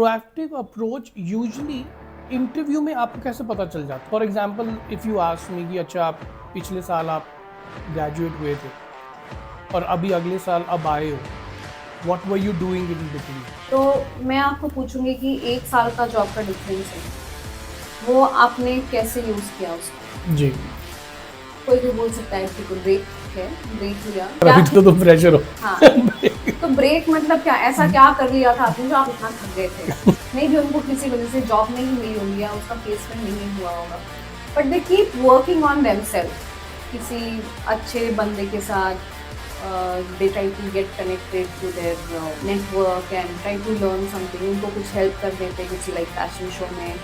Proactive approach usually interview में आपको कैसे पता चल जाता है? For example if you ask me कि अच्छा आप पिछले साल आप ग्रेजुएट हुए थे और अभी अगले साल अब आए हो, what were you doing in between? तो मैं आपको पूछूंगी कि 1 साल का जॉब का डिफरेंस है, वो आपने कैसे यूज़ किया उसको। जी, कोई भी बोल सकता है कि कोई ब्रेक है, ब्रेक लिया अभी तो तुम फ्रेशर हो। हाँ तो ब्रेक मतलब क्या, ऐसा क्या कर लिया था आपने जो आप इतना थक गए थे। नहीं भी उनको किसी वजह से जॉब नहीं मिली होगी या उसका प्लेसमेंट नहीं हुआ होगा, but they keep working on themselves. किसी अच्छे बंदे के साथ they try to get connected to their network and try to learn something. उनको कुछ हेल्प कर देते हैं किसी लाइक फैशन शो में,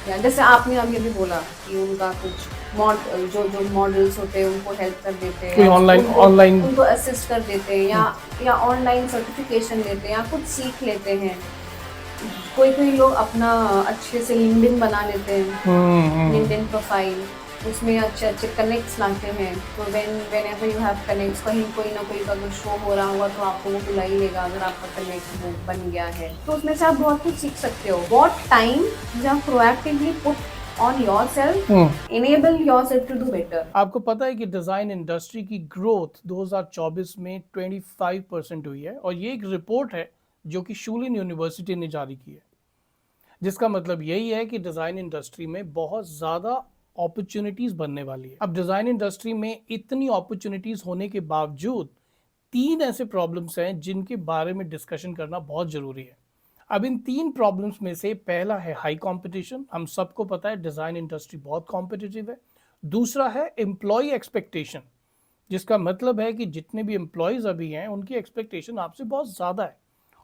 या जैसे आपने अभी बोला कि उनका कुछ जो मॉडल्स होते हैं उनको हेल्प कर देते हैं, कोई ऑनलाइन उनको असिस्ट कर देते हैं, या ऑनलाइन सर्टिफिकेशन लेते हैं या कुछ सीख लेते हैं। कोई लोग अपना अच्छे से लिंक्डइन बना लेते हैं, लिंक्डइन प्रोफाइल, उसमें अच्छे कनेक्ट्स लाते हैं। तो whenever you have connects, कहीं कोई ना कोई अगर शो हो रहा होगा तो आपको वो बुला ही लेगा अगर आपका कनेक्ट वो बन गया है। तो उसमें से आप बहुत कुछ सीख सकते हो। What time जब proactively put on yourself, enable yourself to do better। आपको पता है कि डिज़ाइन इंडस्ट्री की ग्रोथ 2024 में 25% हुई है, और ये एक रिपोर्ट है जो कि शूलिन यूनिवर्सिटी ने जारी की है, जिसका मतलब यही है कि डिज़ाइन इंडस्ट्री में बहुत ज़्यादा अपॉर्चुनिटीज़ बनने वाली है। अब डिज़ाइन इंडस्ट्री में इतनी अपॉर्चुनिटीज़ होने के बावजूद 3 ऐसे प्रॉब्लम्स हैं जिनके बारे में डिस्कशन करना बहुत ज़रूरी है। अब इन 3 प्रॉब्लम्स में से पहला है हाई कंपटीशन। हम सबको पता है डिज़ाइन इंडस्ट्री बहुत कॉम्पिटिटिव है। दूसरा है एम्प्लॉय एक्सपेक्टेशन, जिसका मतलब है कि जितने भी एम्प्लॉयज़ अभी हैं उनकी एक्सपेक्टेशन आपसे बहुत ज़्यादा है।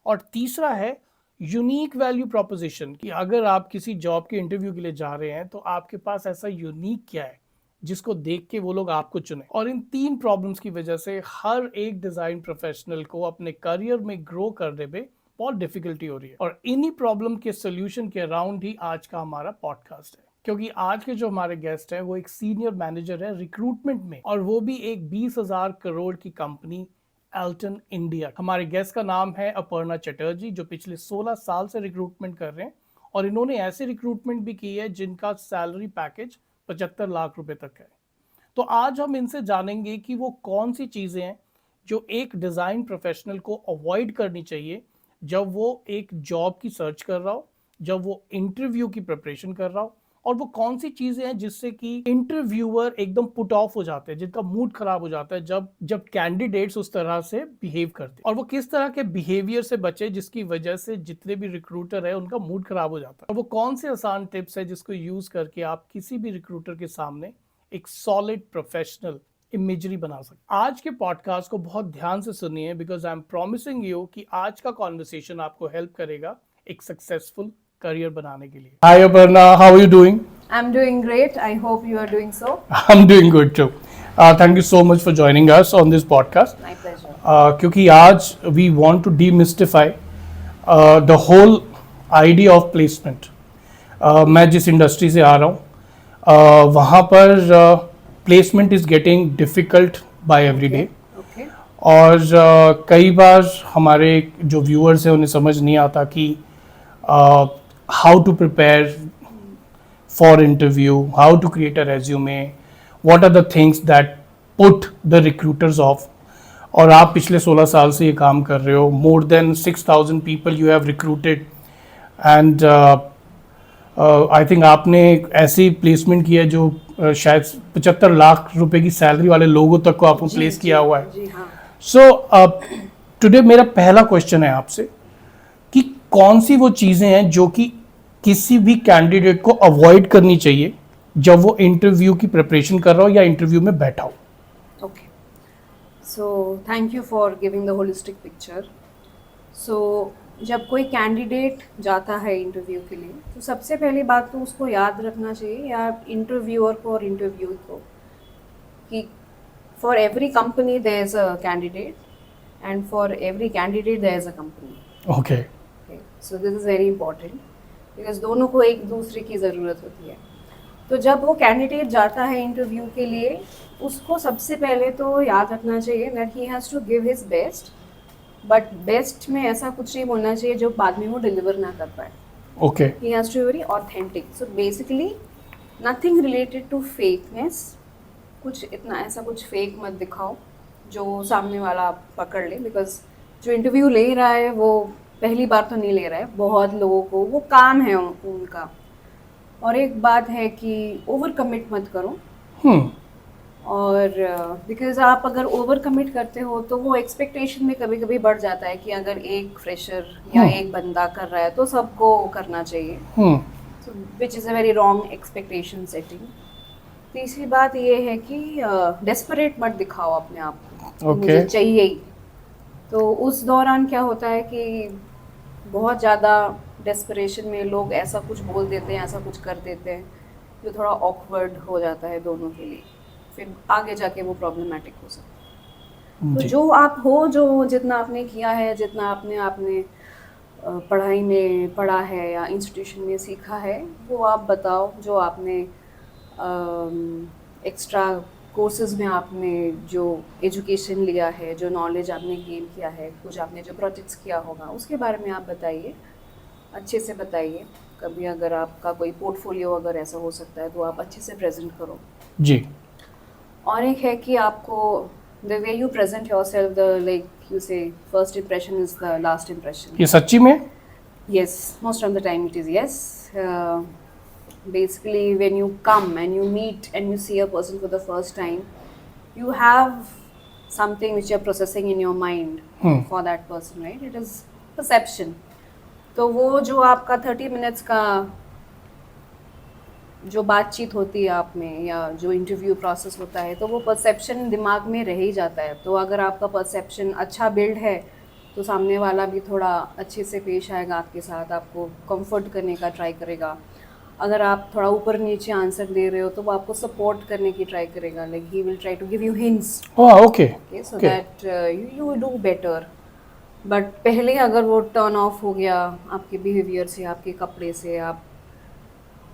और तीसरा है यूनिक वैल्यू प्रोपोजिशन, कि अगर आप किसी जॉब के इंटरव्यू के लिए जा रहे हैं तो आपके पास ऐसा यूनिक क्या है जिसको देख के वो लोग आपको चुने। और इन 3 प्रॉब्लम्स की वजह से हर एक डिज़ाइन प्रोफेशनल को अपने करियर में ग्रो करने में बहुत डिफिकल्टी हो रही है। और इन्हीं प्रॉब्लम के सोल्यूशन के अराउंड ही आज का हमारा पॉडकास्ट है, क्योंकि आज के जो हमारे गेस्ट हैं वो एक सीनियर मैनेजर है रिक्रूटमेंट में, और वो भी एक 20,000 करोड़ की कंपनी एल्टन इंडिया। हमारे गेस्ट का नाम है अपर्णा चटर्जी, जो पिछले 16 साल से रिक्रूटमेंट कर रहे हैं, और इन्होंने ऐसे रिक्रूटमेंट भी की है जिनका सैलरी पैकेज 75 लाख रुपए तक है। तो आज हम इनसे जानेंगे कि वो कौन सी चीज़ें हैं जो एक डिज़ाइन प्रोफेशनल को अवॉइड करनी चाहिए जब वो एक जॉब की सर्च कर रहा हो, जब वो इंटरव्यू की प्रिपरेशन कर रहा हो, और वो कौन सी चीज़ें हैं जिससे कि इंटरव्यूअर एकदम पुट ऑफ हो जाते हैं, जिनका मूड खराब हो जाता है जब कैंडिडेट्स उस तरह से बिहेव करते हैं, और वो किस तरह के बिहेवियर से बचे जिसकी वजह से जितने भी रिक्रूटर है उनका मूड खराब हो जाता है, और वो कौन से आसान टिप्स है जिसको यूज़ करके आप किसी भी रिक्रूटर के सामने एक सॉलिड प्रोफेशनल इमेजरी बना सकते। आज के पॉडकास्ट को बहुत ध्यान से सुनिए, because I am promising you कि आज का कॉन्वर्सेशन आपको हेल्प करेगा एक सक्सेसफुल करियर बनाने के लिए। Hi Aparna, how are you doing? I'm doing great. I hope you are doing so. I'm doing good too. Thank you so much for joining us on this podcast. My pleasure. क्योंकि आज we want to demystify the whole idea of placement. मैं जिस industry से आ रहा हूँ वहाँ पर placement is getting difficult by every day, और कई बार हमारे जो व्यूअर्स हैं उन्हें समझ नहीं आता कि how to prepare for interview, how to create a resume, what are the things that put the recruiters off. और आप पिछले 16 साल से ये काम कर रहे हो, more than 6,000 people you have recruited, and I think आपने ऐसी प्लेसमेंट की है जो शायद 75 लाख रुपए की सैलरी वाले लोगों तक को आपको प्लेस किया हुआ है। सो टुडे मेरा पहला क्वेश्चन है आपसे कि कौन सी वो चीज़ें हैं जो कि किसी भी कैंडिडेट को अवॉइड करनी चाहिए जब वो इंटरव्यू की प्रिपरेशन कर रहा हो या इंटरव्यू में बैठा हो। Okay, so thank you for giving the holistic picture. So जब कोई कैंडिडेट जाता है इंटरव्यू के लिए तो सबसे पहली बात तो उसको याद रखना चाहिए, या इंटरव्यूअर को और इंटरव्यू को, कि for every company there is a candidate and for every candidate there is a company. Okay, so this is very important, because दोनों को एक दूसरे की ज़रूरत होती है। तो जब वो कैंडिडेट जाता है इंटरव्यू के लिए, उसको सबसे पहले तो याद रखना चाहिए that he has to give his best, but best में ऐसा कुछ नहीं बोलना चाहिए जो बाद में वो डिलीवर ना कर पाए। Okay. He has to be very authentic. So basically, nothing related to fakeness. कुछ इतना ऐसा कुछ फेक मत दिखाओ जो सामने वाला पकड़ ले, बिकॉज जो इंटरव्यू ले रहा है वो पहली बार तो नहीं ले रहा है, बहुत लोगों को वो काम है उनका। और एक बात है कि ओवर कमिट मत करो, Hmm. और बिकॉज आप अगर ओवर कमिट करते हो तो वो एक्सपेक्टेशन में कभी कभी बढ़ जाता है कि अगर एक फ्रेशर या एक बंदा कर रहा है तो सबको करना चाहिए, Hmm. Which is a very wrong expectation setting. तीसरी बात ये है कि डेस्परेट मत दिखाओ अपने आप को कि Okay. मुझे चाहिए ही। तो उस दौरान क्या होता है कि बहुत ज़्यादा डेस्परेशन में लोग ऐसा कुछ बोल देते हैं, ऐसा कुछ कर देते हैं जो थोड़ा ऑकवर्ड हो जाता है दोनों के लिए, फिर आगे जाके वो प्रॉब्लमेटिक हो सकता है। तो जी। जो आप हो, जो जितना आपने किया है, जितना आपने पढ़ाई में पढ़ा है या इंस्टीट्यूशन में सीखा है, वो आप बताओ। जो आपने एक्स्ट्रा कोर्सेज में आपने जो एजुकेशन लिया है, जो नॉलेज आपने गेन किया है, कुछ आपने जो प्रोजेक्ट्स किया होगा, उसके बारे में आप बताइए, अच्छे से बताइए। कभी अगर आपका कोई पोर्टफोलियो अगर ऐसा हो सकता है तो आप अच्छे से प्रेजेंट करो। जी। और एक है कि आपको the way you present yourself, the like you say first impression is the last impression. ये सच्ची में? Yes, most of the time it is yes. Basically, when you come and you meet and you see a person for the first time, you have something which you're processing in your mind for that person, right? It is perception. तो वो जो आपका 30 minutes का जो बातचीत होती है आप में, या जो इंटरव्यू प्रोसेस होता है, तो वो परसेप्शन दिमाग में रह ही जाता है। तो अगर आपका परसेप्शन अच्छा बिल्ड है तो सामने वाला भी थोड़ा अच्छे से पेश आएगा आपके साथ, आपको कंफर्ट करने का ट्राई करेगा। अगर आप थोड़ा ऊपर नीचे आंसर दे रहे हो तो वो आपको सपोर्ट करने की ट्राई करेगा, like he will try to give you hints, oh okay. So that you do better. But पहले अगर वो टर्न ऑफ हो गया आपके बिहेवियर से, आपके कपड़े से, आप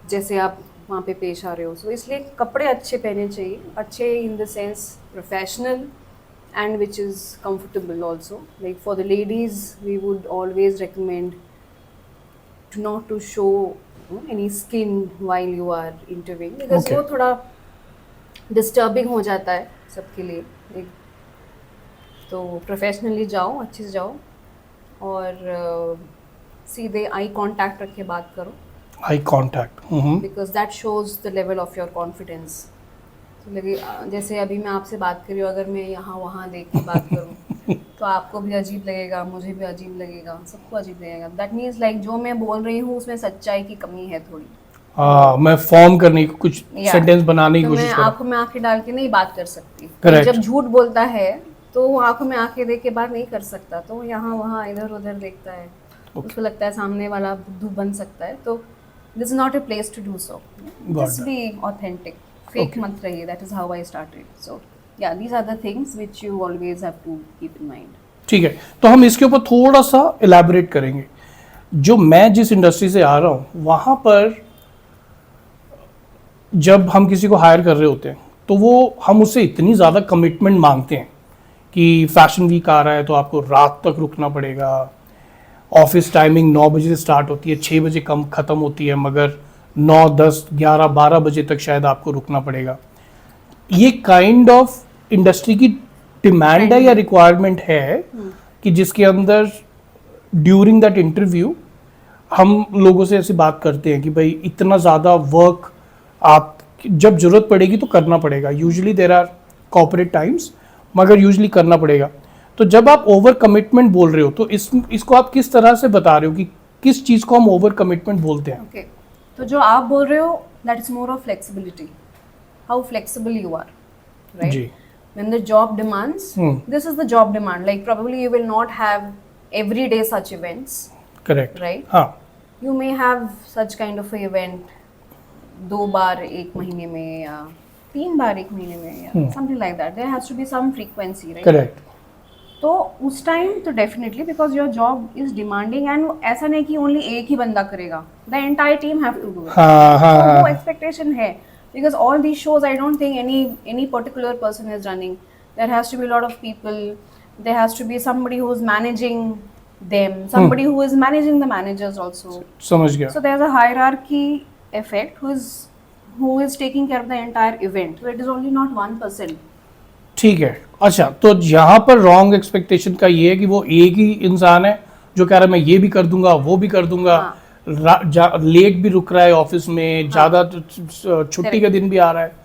जैसे आप वहाँ पे पेश आ रहे हो, सो इसलिए कपड़े अच्छे पहने चाहिए, अच्छे in the sense professional and which is comfortable also. Like for the ladies, we would always recommend to not to show any skin while you are interviewing, because Okay. वो थोड़ा disturbing हो जाता है सबके लिए। Like, तो professionally जाओ, अच्छे से जाओ, और सीधे आई कांटेक्ट रख के बात करो, eye contact. Because that shows the level of your confidence. तो लगे जैसे अभी मैं आपसे बात कर रही हूँ, अगर मैं यहाँ वहाँ देख के बात करूँ तो आपको भी अजीब लगेगा, मुझे भी अजीब लगेगा, सबको अजीब लगेगा। दैट मीन्स लाइक जो मैं बोल रही हूँ उसमें सच्चाई की कमी है थोड़ी। मैं फॉर्म करने की कुछ सेंटेंस बनाने की तो कोशिश मैं कर। आंखों में आंखें डाल के नहीं बात कर सकती। Correct. जब झूठ बोलता है तो वो आंखों में आंखें देख के बात नहीं कर सकता, तो वो यहाँ वहाँ इधर उधर देखता है, उसको लगता है सामने वाला बुद्धू बन सकता है। तो this is not a place to do so, just be authentic, fake मत रहिए। That is how I started. So yeah these are the things which you always have to keep in mind. ठीक है, तो हम इसके ऊपर थोड़ा सा इलैबोरेट करेंगे। जो मैं जिस इंडस्ट्री से आ रहा हूँ वहाँ पर जब हम किसी को हायर कर रहे होते हैं तो वो हम उससे इतनी ज़्यादा कमिटमेंट मांगते हैं कि फैशन वीक आ रहा है तो आपको रात तक रुकना पड़ेगा, ऑफिस टाइमिंग 9 बजे से स्टार्ट होती है, 6 बजे कम ख़त्म होती है, मगर 9, 10, 11, 12 बजे तक शायद आपको रुकना पड़ेगा। ये काइंड ऑफ इंडस्ट्री की डिमांड है या रिक्वायरमेंट है कि जिसके अंदर ड्यूरिंग दैट इंटरव्यू हम लोगों से ऐसी बात करते हैं कि भाई इतना ज़्यादा वर्क आप जब ज़रूरत पड़ेगी तो करना पड़ेगा। Usually there are corporate times, मगर यूजुअली करना पड़ेगा। तो जब आप ओवर कमिटमेंट बोल रहे हो तो इसको आप किस तरह से बता रहे हो कि किस चीज़ को हम ओवर कमिटमेंट बोलते हैं? ओके, तो जो आप बोल रहे हो that is more of flexibility, how flexible you are, right? जी। When the job demands, this is the job demand. Like probably you will not have every day such events, correct, right? हाँ, You may have such kind of a event 2 बार 1 महीने में या 3 बार 1 महीने में या something like that. There has to be some frequency, right? Correct. तो उस time तो definitely, because your job is demanding, and ऐसा नहीं कि ओनली एक ही बंदा करेगा, the entire team have to do it. हाँ हाँ तो वो हाँ, एक्सपेक्टेशन है, because all these shows I don't think any particular person is running. There has to be a lot of people, there has to be somebody who's managing them, somebody who is managing the managers also. समझ गया. So there's a hierarchy effect who is taking care of the entire event. So it is only not one person. ठीक है. अच्छा, तो यहाँ पर wrong expectation का ये है कि वो एक ही इंसान है जो कह रहा है मैं ये भी कर दूंगा, वो भी कर दूंगा, लेट भी रुक रहा है ऑफिस में, ज्यादा छुट्टी का दिन भी आ रहा है.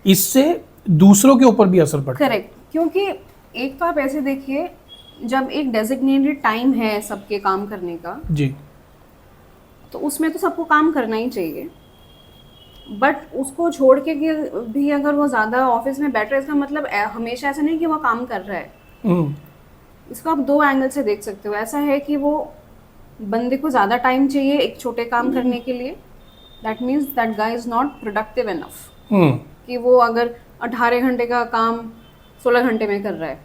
इससे दूसरों के ऊपर भी असर पड़ता है. करेक्ट, क्योंकि एक तो आप ऐसे देखिए, जब एक डेजिग्नेटेड टाइम है सबके काम करने का जी, तो उसमें तो सबको काम करना ही चाहिए. बट उसको छोड़ के भी अगर वो ज़्यादा ऑफिस में बैठ रहा है, इसका मतलब हमेशा ऐसा नहीं कि वो काम कर रहा है. इसको आप दो एंगल से देख सकते हो. ऐसा है कि वो बंदे को ज़्यादा टाइम चाहिए एक छोटे काम करने के लिए, that means that guy is not productive enough, कि वो अगर 18 घंटे का काम 16 घंटे में कर रहा है.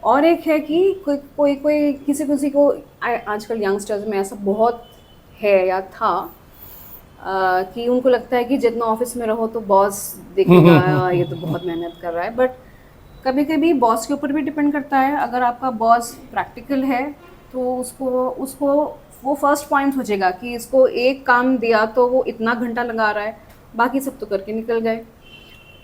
और एक है कि कोई किसी को आजकल यंगस्टर्स में ऐसा बहुत है या था कि उनको लगता है कि जितना ऑफिस में रहो तो बॉस देखेगा, ये तो बहुत मेहनत कर रहा है. बट कभी कभी बॉस के ऊपर भी डिपेंड करता है. अगर आपका बॉस प्रैक्टिकल है तो उसको वो फर्स्ट पॉइंट सोचेगा कि इसको एक काम दिया तो वो इतना घंटा लगा रहा है, बाकी सब तो करके निकल गए.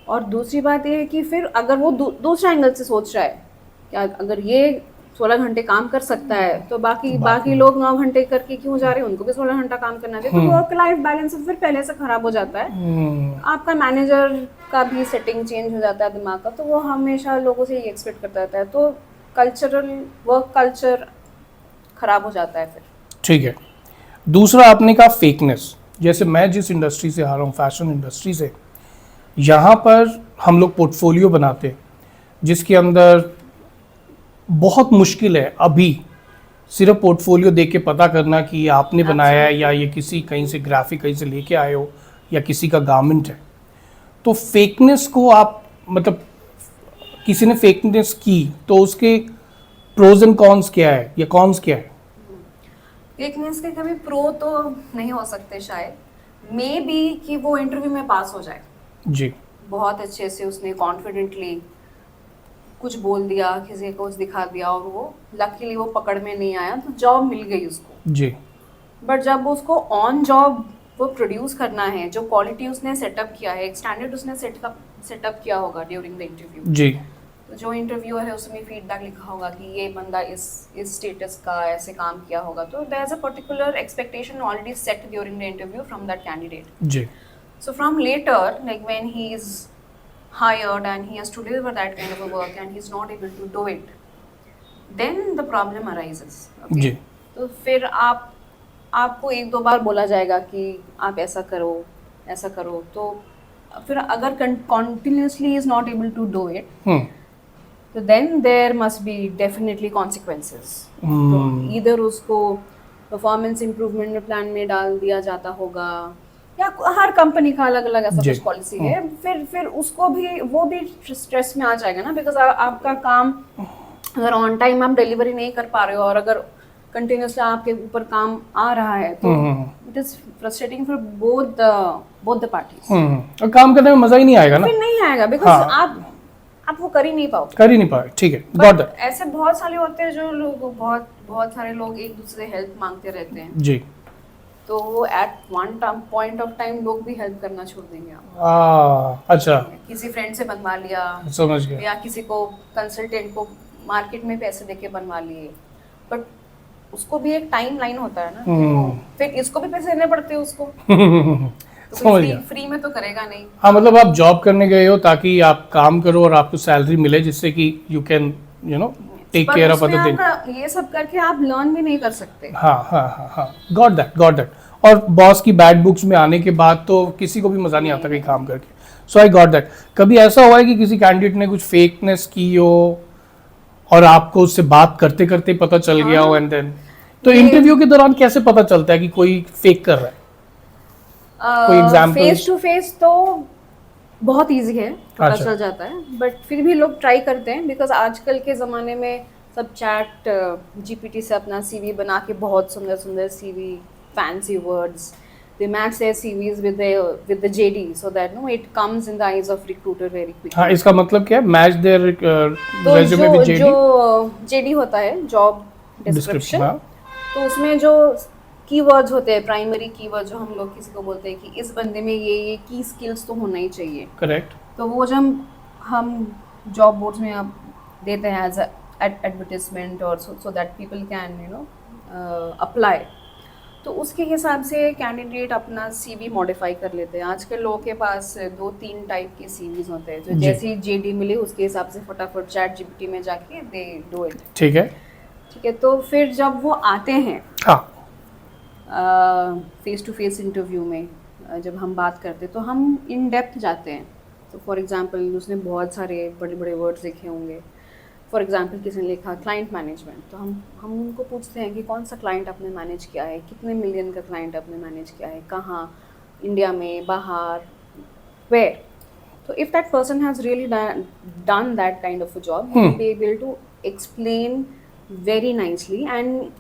और दूसरी बात ये है कि फिर अगर वो दूसरा एंगल से सोच रहा है कि अगर ये 16 घंटे काम कर सकता है तो बाकी लोग 9 घंटे करके क्यों जा रहे हैं, उनको भी 16 घंटा काम करना चाहिए. तो वर्क लाइफ बैलेंस फिर पहले से खराब हो जाता है. आपका मैनेजर का भी सेटिंग चेंज हो जाता है दिमाग का, तो वो हमेशा लोगों से ये एक्सपेक्ट करता रहता है. तो वर्क कल्चर खराब हो जाता है फिर. ठीक है. दूसरा आपने कहा फेकनेस. जैसे मैं जिस इंडस्ट्री से आ रहा हूँ, फैशन इंडस्ट्री से, यहाँ पर हम लोग पोर्टफोलियो बनाते हैं जिसके अंदर बहुत मुश्किल है अभी सिर्फ पोर्टफोलियो देख के पता करना कि ये आपने बनाया है या ये किसी कहीं से ग्राफिक कहीं से लेके आए हो या किसी का गारमेंट है. तो फेकनेस को आप मतलब किसी ने फेकनेस की तो उसके प्रोज एंड कॉन्स क्या है या कॉन्स क्या है? फेकनेस के कभी प्रो तो नहीं हो सकते शायद. मे बी कि वो इंटरव्यू में पास हो जाए जी, बहुत अच्छे से, उसने कॉन्फिडेंटली कुछ बोल दिया, किसी को कुछ दिखा दिया और वो लकीली वो पकड़ में नहीं आया तो जॉब मिल गई उसको जी. बट जब उसको ऑन जॉब वो प्रोड्यूस करना है, जो क्वालिटी उसने सेटअप किया है, एक स्टैंडर्ड उसने सेटअप किया होगा ड्यूरिंग द इंटरव्यू जी, तो जो इंटरव्यूअर है उसमें फीडबैक लिखा होगा कि ये बंदा इस स्टेटस का ऐसे काम किया होगा, तो there is a particular expectation already set during the interview from that candidate. जी. So from later, like when he is hired and he has to deliver that kind of a work and he's not able to do it, then the problem arises. Okay? जी. तो फिर आपको एक दो बार बोला जाएगा कि आप ऐसा करो, तो फिर अगर continuously he is not able to do it, तो then there must be definitely consequences. तो either उसको performance improvement प्लान में डाल दिया जाता होगा, या हर कंपनी का अलग अलग ऐसा कुछ पॉलिसी है. फिर उसको भी वो भी स्ट्रेस में आ जाएगा ना, बिकॉज आपका काम अगर ऑन टाइम आप डिलीवरी नहीं कर पा रहे हो और अगर कंटिन्यूसली आपके ऊपर काम आ रहा है तो it is frustrating for both the parties. और काम करने में मजा ही नहीं आएगा ना, फिर नहीं आएगा बिकॉज आप वो कर ही नहीं पाओगे. ठीक है, गॉट दैट. ऐसे बहुत सारे होते हैं जो लोग बहुत सारे लोग एक दूसरे से हेल्प मांगते रहते हैं जी, तो वो at one point of time लोग भी हेल्प करना छोड़ देंगे. अच्छा, किसी फ्रेंड से बनवा लिया, समझ गया, या किसी को कंसल्टेंट को मार्केट में पैसे देके बनवा लिए, बट उसको भी एक टाइम लाइन होता है ना, फिर इसको भी पैसे देने पड़ते हैं उसको. तो फ्री में तो करेगा नहीं. हाँ, मतलब आप जॉब करने गए हो ताकि आप काम करो और आपको सैलरी मिले जिससे कि you can take care of other thing. ये सब करके आप लर्न भी नहीं कर सकते. हाँ, गॉट दैट. और बॉस की बैड बुक्स में आने के बाद तो किसी को भी मजा नहीं आता कहीं काम करके. सो आई गॉट दैट. कभी ऐसा हुआ है कि किसी कैंडिडेट ने कुछ फेकनेस की हो और आपको उससे बात करते करते पता चल गया हो एंड देन तो इंटरव्यू के दौरान कैसे पता चलता है कि कोई फेक कर रहा है? कोई एग्जांपल? फेस टू फेस तो बहुत इजी है, पता चल जाता है, बट फिर भी लोग ट्राई करते हैं बिकॉज आजकल के ज़माने में सब चैट जीपीटी से अपना सीवी बना के बहुत सुंदर सुंदर CV, fancy words, they match their CVs with the JD so that it comes in the eyes of recruiter very quickly. हाँ, इसका मतलब क्या है? Match there resume with JD. जो JD होता है, जॉब डिस्क्रिप्शन, हाँ, तो उसमें जो कीवर्ड्स होते हैं, प्राइमरी कीवर्ड जो हम लोग किसी को बोलते हैं कि इस बंदे में ये की स्किल्स तो होना ही चाहिए, करेक्ट, तो वो जब हम जॉब बोर्ड्स में आप देते हैं एज एडवर्टिजमेंट और so that people can apply, तो उसके हिसाब से कैंडिडेट अपना सीवी मॉडिफाई कर लेते हैं। आजकल लोगों के पास 2-3 टाइप के सीवीज होते हैं, जो जी। जैसे ही जेडी मिले उसके हिसाब से फटाफट चैट जीपीटी में जाके दे डू इट। ठीक है, ठीक है, तो फिर जब वो आते हैं हाँ, फेस टू फेस इंटरव्यू में, जब हम बात करते हैं तो हम इन डेप्थ जाते हैं। तो फॉर एग्जांपल उसने बहुत सारे बड़े बड़े वर्ड्स लिखे होंगे। फॉर एग्जांपल किसी ने लिखा क्लाइंट मैनेजमेंट, तो हम उनको पूछते हैं कि कौन सा क्लाइंट आपने मैनेज किया है, कितने मिलियन का क्लाइंट आपने मैनेज किया है, कहाँ, इंडिया में, बाहर, वेयर। तो if that person has really done that kind of a job, he will be able to explain very nicely, and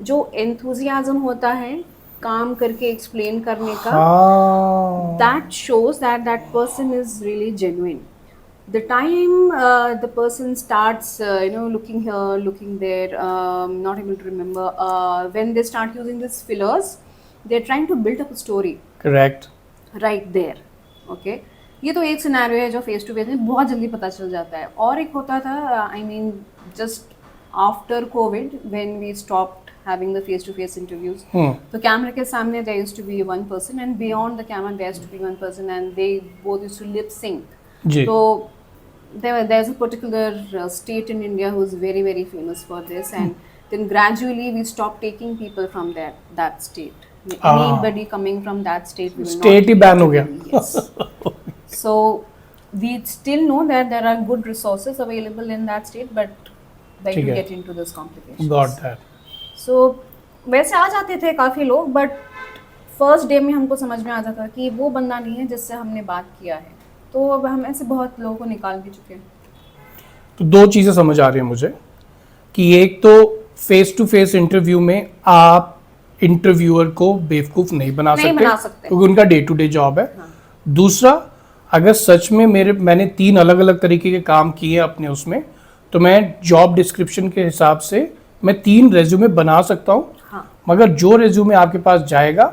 जो एंथुजियाज्म होता है काम करके एक्सप्लेन करने का, हाँ, that shows that that person is really genuine. The time the person starts looking here, looking there, not able to remember, when they start using these fillers, they're trying to build up a story correct, right there. Okay, ये तो एक scenario है जो face to face में बहुत जल्दी पता चल जाता है। और एक होता था, I mean just after covid when we stopped having the face to face interviews, तो कैमरे के सामने there used to be one person and beyond the camera there used to be one person, and they both used to lip sync. Ji, So there's a particular state in India who is very very famous for this, and then gradually we stopped taking people from that state. Anybody coming from that state, we will State not he ban हो गया। Yes. So we still know that there are good resources available in that state, but they ठीक do है। get into this complications. Got that, so वैसे आ जाते थे काफ़ी लोग, बट फर्स्ट डे में हमको समझ में आ जाता कि वो बंदा नहीं है जिससे हमने बात किया है। तो अब हम ऐसे बहुत लोगों को निकाल भी चुके हैं। तो दो चीज़ें समझ आ रही हैं मुझे कि एक तो फेस टू फेस इंटरव्यू में आप इंटरव्यूअर को बेवकूफ़ नहीं बना सकते क्योंकि उनका डे टू डे जॉब है। हाँ। दूसरा, अगर सच में मैंने 3 अलग अलग तरीके के काम किए अपने उसमें, तो मैं जॉब डिस्क्रिप्शन के हिसाब से मैं 3 रेज्यूमे बना सकता हूँ। हाँ। मगर जो रेज्यूमे आपके पास जाएगा,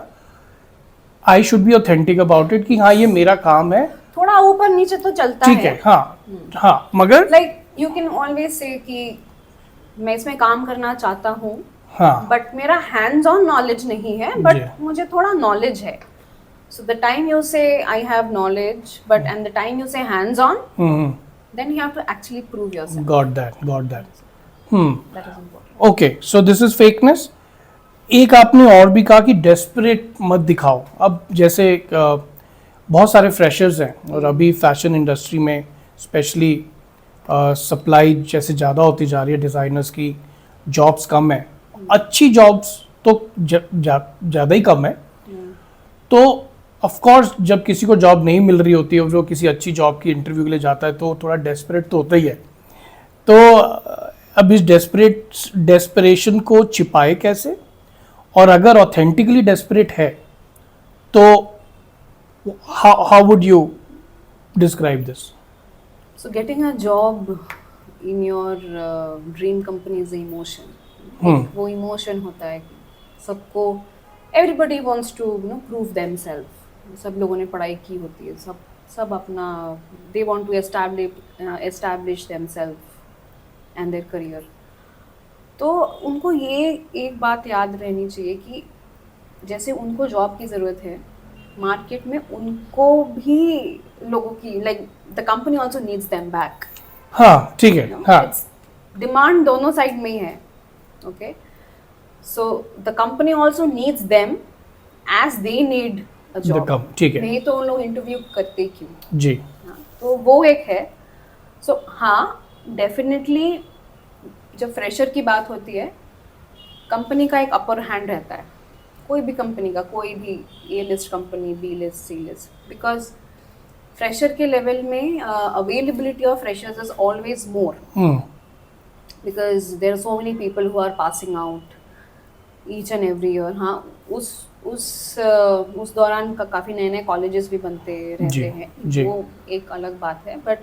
I should be authentic about it कि हाँ ये मेरा काम है। थोड़ा ऊपर नीचे तो चलता ठीक है, हाँ, हाँ, मगर like you can always say कि मैं इसमें काम करना चाहता हूँ, हाँ, बट मेरा हैंड्स ऑन नॉलेज नहीं है, बट मुझे थोड़ा नॉलेज है। So the time you say I have knowledge, but and the time you say hands on, then you have to actually prove yourself. got that. That is important. Okay, so this is fakeness. एक आपने और भी कहा कि desperate मत दिखाओ। अब जैसे बहुत सारे फ्रेशर्स हैं और अभी फैशन इंडस्ट्री में स्पेशली सप्लाई जैसे ज़्यादा होती जा रही है, डिज़ाइनर्स की जॉब्स कम है, अच्छी जॉब्स तो ज़्यादा ही कम है। तो ऑफ कोर्स जब किसी को जॉब नहीं मिल रही होती है और वो किसी अच्छी जॉब की इंटरव्यू के लिए जाता है तो थोड़ा डेस्परेट तो होता ही है। तो अब इस डेस्परेशन को छिपाए कैसे, और अगर ऑथेंटिकली डेस्परेट है तो how would you describe this? So getting a job in your dream company is an emotion. वो इमोशन होता है कि सबको, everybody wants to prove themselves. सब लोगों ने पढ़ाई की होती है, सब अपना they want to establish themselves and their career. तो उनको ये एक बात याद रहनी चाहिए कि जैसे उनको जॉब की ज़रूरत है, मार्केट में उनको भी लोगों की, like the company also needs them back. हाँ, ठीक है, हाँ, डिमांड दोनों साइड में ही है। Okay, so the company also needs them as they need a job. ठीक है, नहीं तो उन लोग इंटरव्यू करते क्यों? जी, हाँ, तो वो एक है। सो हाँ, डेफिनेटली जब फ्रेशर की बात होती है, कंपनी का एक अपर हैंड रहता है, कोई भी कंपनी का, कोई भी A list company, B list, C list, because fresher के लेवल में availability of freshers is always more, because there are so many people who are passing out each and every year. हाँ, उस दौरान काफ़ी नए नए कॉलेजेस भी बनते रहते हैं, वो एक अलग बात है। बट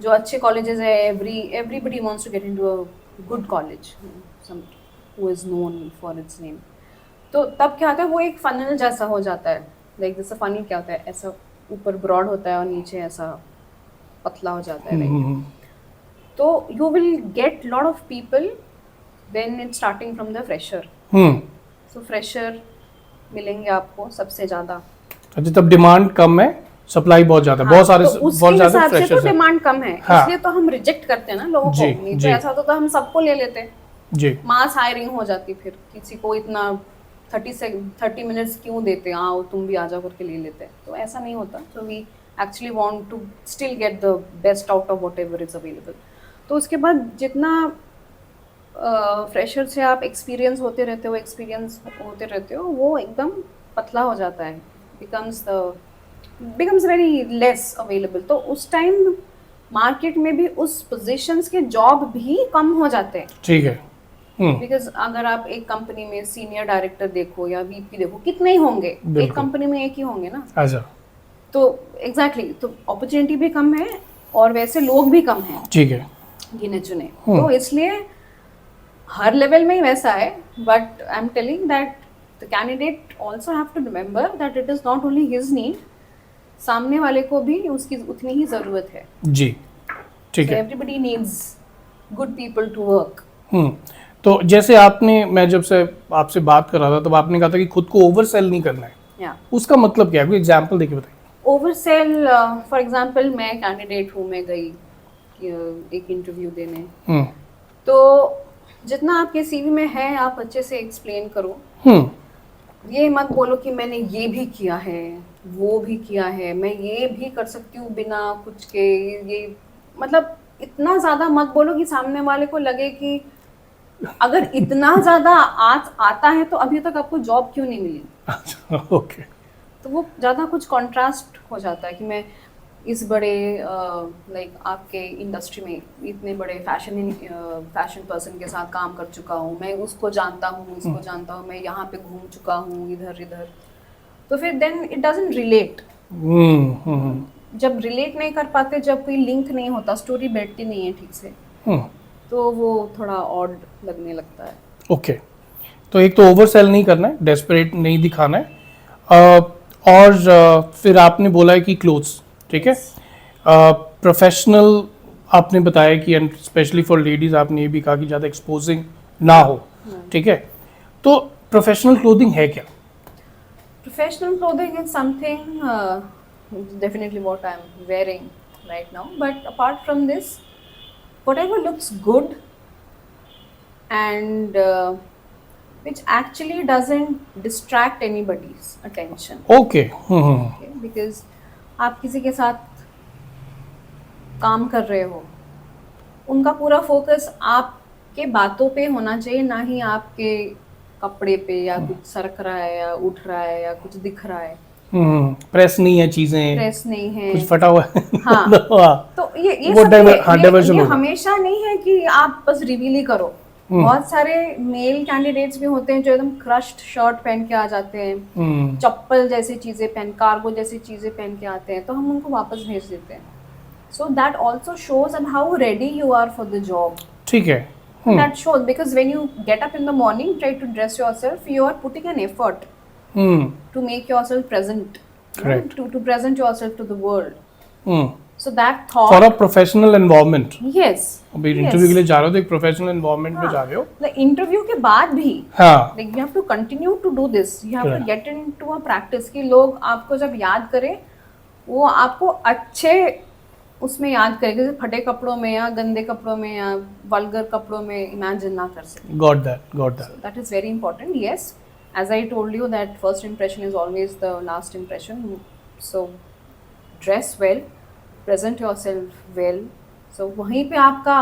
जो अच्छे कॉलेजेस है, everybody wants to get into a good college, who is known for its name. तो तब क्या होता है, वो एक फनल जैसा हो जाता है, लाइक जैसे फनल क्या होता है, ऐसा ऊपर ब्रॉड होता है और नीचे ऐसा पतला हो जाता है, राइट? तो you will get lot of people then it starting from the fresher. So fresher मिलेंगे आपको सबसे ज्यादा. अच्छा, तब डिमांड कम है, सप्लाई बहुत ज्यादा है, बहुत सारे तो उसके बहुत ज्यादा हिसाब से फ्रेशर्स तो हैं। डिमांड कम है, हाँ. इसलिए तो हम रिजेक्ट करते हैं ना लोगों को. जी, नहीं जी. तो ऐसा होता तो हम सबको ले लेते, जी. मास हायरिंग हो जाती, फिर किसी को इतना 30 मिनट्स क्यों देते, आओ तुम भी आ जाओ करके ले लेते. तो ऐसा नहीं होता. तो we actually want to still get the best out of whatever is available. तो उसके बाद जितना फ्रेशर से आप एक्सपीरियंस होते रहते हो, वो एकदम पतला हो जाता है, becomes very less available. तो उस टाइम मार्केट में भी उस पोजीशंस के जॉब भी कम हो जाते हैं. ठीक है. बिकॉज अगर आप एक कंपनी में सीनियर डायरेक्टर देखो या वीपी देखो, कितने ही होंगे, एक कंपनी में एक ही होंगे ना. अच्छा. तो एग्जैक्टली तो अपॉर्चुनिटी भी कम है और वैसे लोग भी कम हैं, ठीक है. गिने चुने. तो इसलिए हर लेवल में ही वैसा है. But I am telling that the candidate also have to remember that it is not only his need, सामने वाले को भी उसकी उतनी ही जरूरत है. जी. ठीक है. Everybody needs good people to work. तो जैसे आपने, मैं जब से आपसे बात कर रहा था तब आपने कहा था कि खुद को ओवर सेल नहीं करना है. या उसका मतलब क्या है, कोई एग्जांपल देके बताइए. ओवर सेल, फॉर एग्जांपल मैं कैंडिडेट हूँ, मैं गई एक इंटरव्यू देने. तो जितना आपके सीवी में है आप अच्छे से एक्सप्लेन करो. ये मत बोलो कि मैंने ये भी किया है, वो भी किया है, मैं ये भी कर सकती हूँ बिना कुछ के. ये मतलब इतना ज्यादा मत बोलो कि सामने वाले को लगे कि अगर इतना ज्यादा आता है तो अभी तक आपको जॉब क्यों नहीं मिली. अच्छा, ओके. तो वो ज्यादा कुछ कॉन्ट्रास्ट हो जाता है कि मैं इस बड़े लाइक आपके इंडस्ट्री में इतने बड़े फैशन पर्सन के साथ काम कर चुका हूँ, मैं उसको जानता हूँ, इसको जानता हूँ, मैं यहाँ पे घूम चुका हूँ इधर इधर. तो फिर देन इट डजंट रिलेट. जब रिलेट नहीं कर पाते, जब कोई लिंक नहीं होता, स्टोरी बैठती नहीं है ठीक से, तो वो थोड़ा ऑड लगने लगता है. ओके. तो एक तो ओवर सेल नहीं करना है, डेस्परेट नहीं दिखाना है. और फिर आपने बोला है कि क्लोथ्स, ठीक है. प्रोफेशनल आपने बताया कि एंड स्पेशली फॉर लेडीज आपने ये भी कहा कि ज़्यादा एक्सपोजिंग ना हो, ठीक है. तो प्रोफेशनल क्लोथिंग है क्या? Professional clothing is something definitely what I'm wearing right now. But apart from this, whatever looks good and which actually doesn't distract anybody's attention. Okay. Okay? Because आप किसी के साथ काम कर रहे हो, उनका पूरा फोकस आपके बातों पे होना चाहिए, ना ही आपके कपड़े पे या कुछ सरक रहा है या उठ रहा है या कुछ दिख रहा है. प्रेस नहीं है, चीजें प्रेस नहीं है, कुछ फटा हुआ है. हाँ. तो ये वो सब ये हमेशा नहीं है कि आप बस रिवील ही करो. बहुत सारे मेल कैंडिडेट्स भी होते हैं जो एकदम क्रश्ड शर्ट पहन के आ जाते हैं, चप्पल जैसी चीजें पहन, कार्गो जैसी चीजें पहन के आते हैं, तो हम उनको वापस भेज देते हैं. So that also shows and how ready you are for the job. ठीक है. That shows because when you get up in the morning, try to dress yourself, you are putting an effort to make yourself present. Correct. To present yourself to the world. So that thought. For a professional environment. Yes. अभी interview के लिए जा रहे हो तो एक professional environment में जा रहे हो. Like interview के बाद भी. हाँ. Like you have to continue to do this. You have to get into a practice कि लोग आपको जब याद करें, वो आपको अच्छे उसमें याद करेंगे, जैसे फटे कपड़ों में या गंदे कपड़ों में या वल्गर कपड़ों में इमेजिन ना कर सके. Got that. So that is very important. Yes, as I told you that first impression is always the last impression. So dress well, present yourself well. So वहीं पे आपका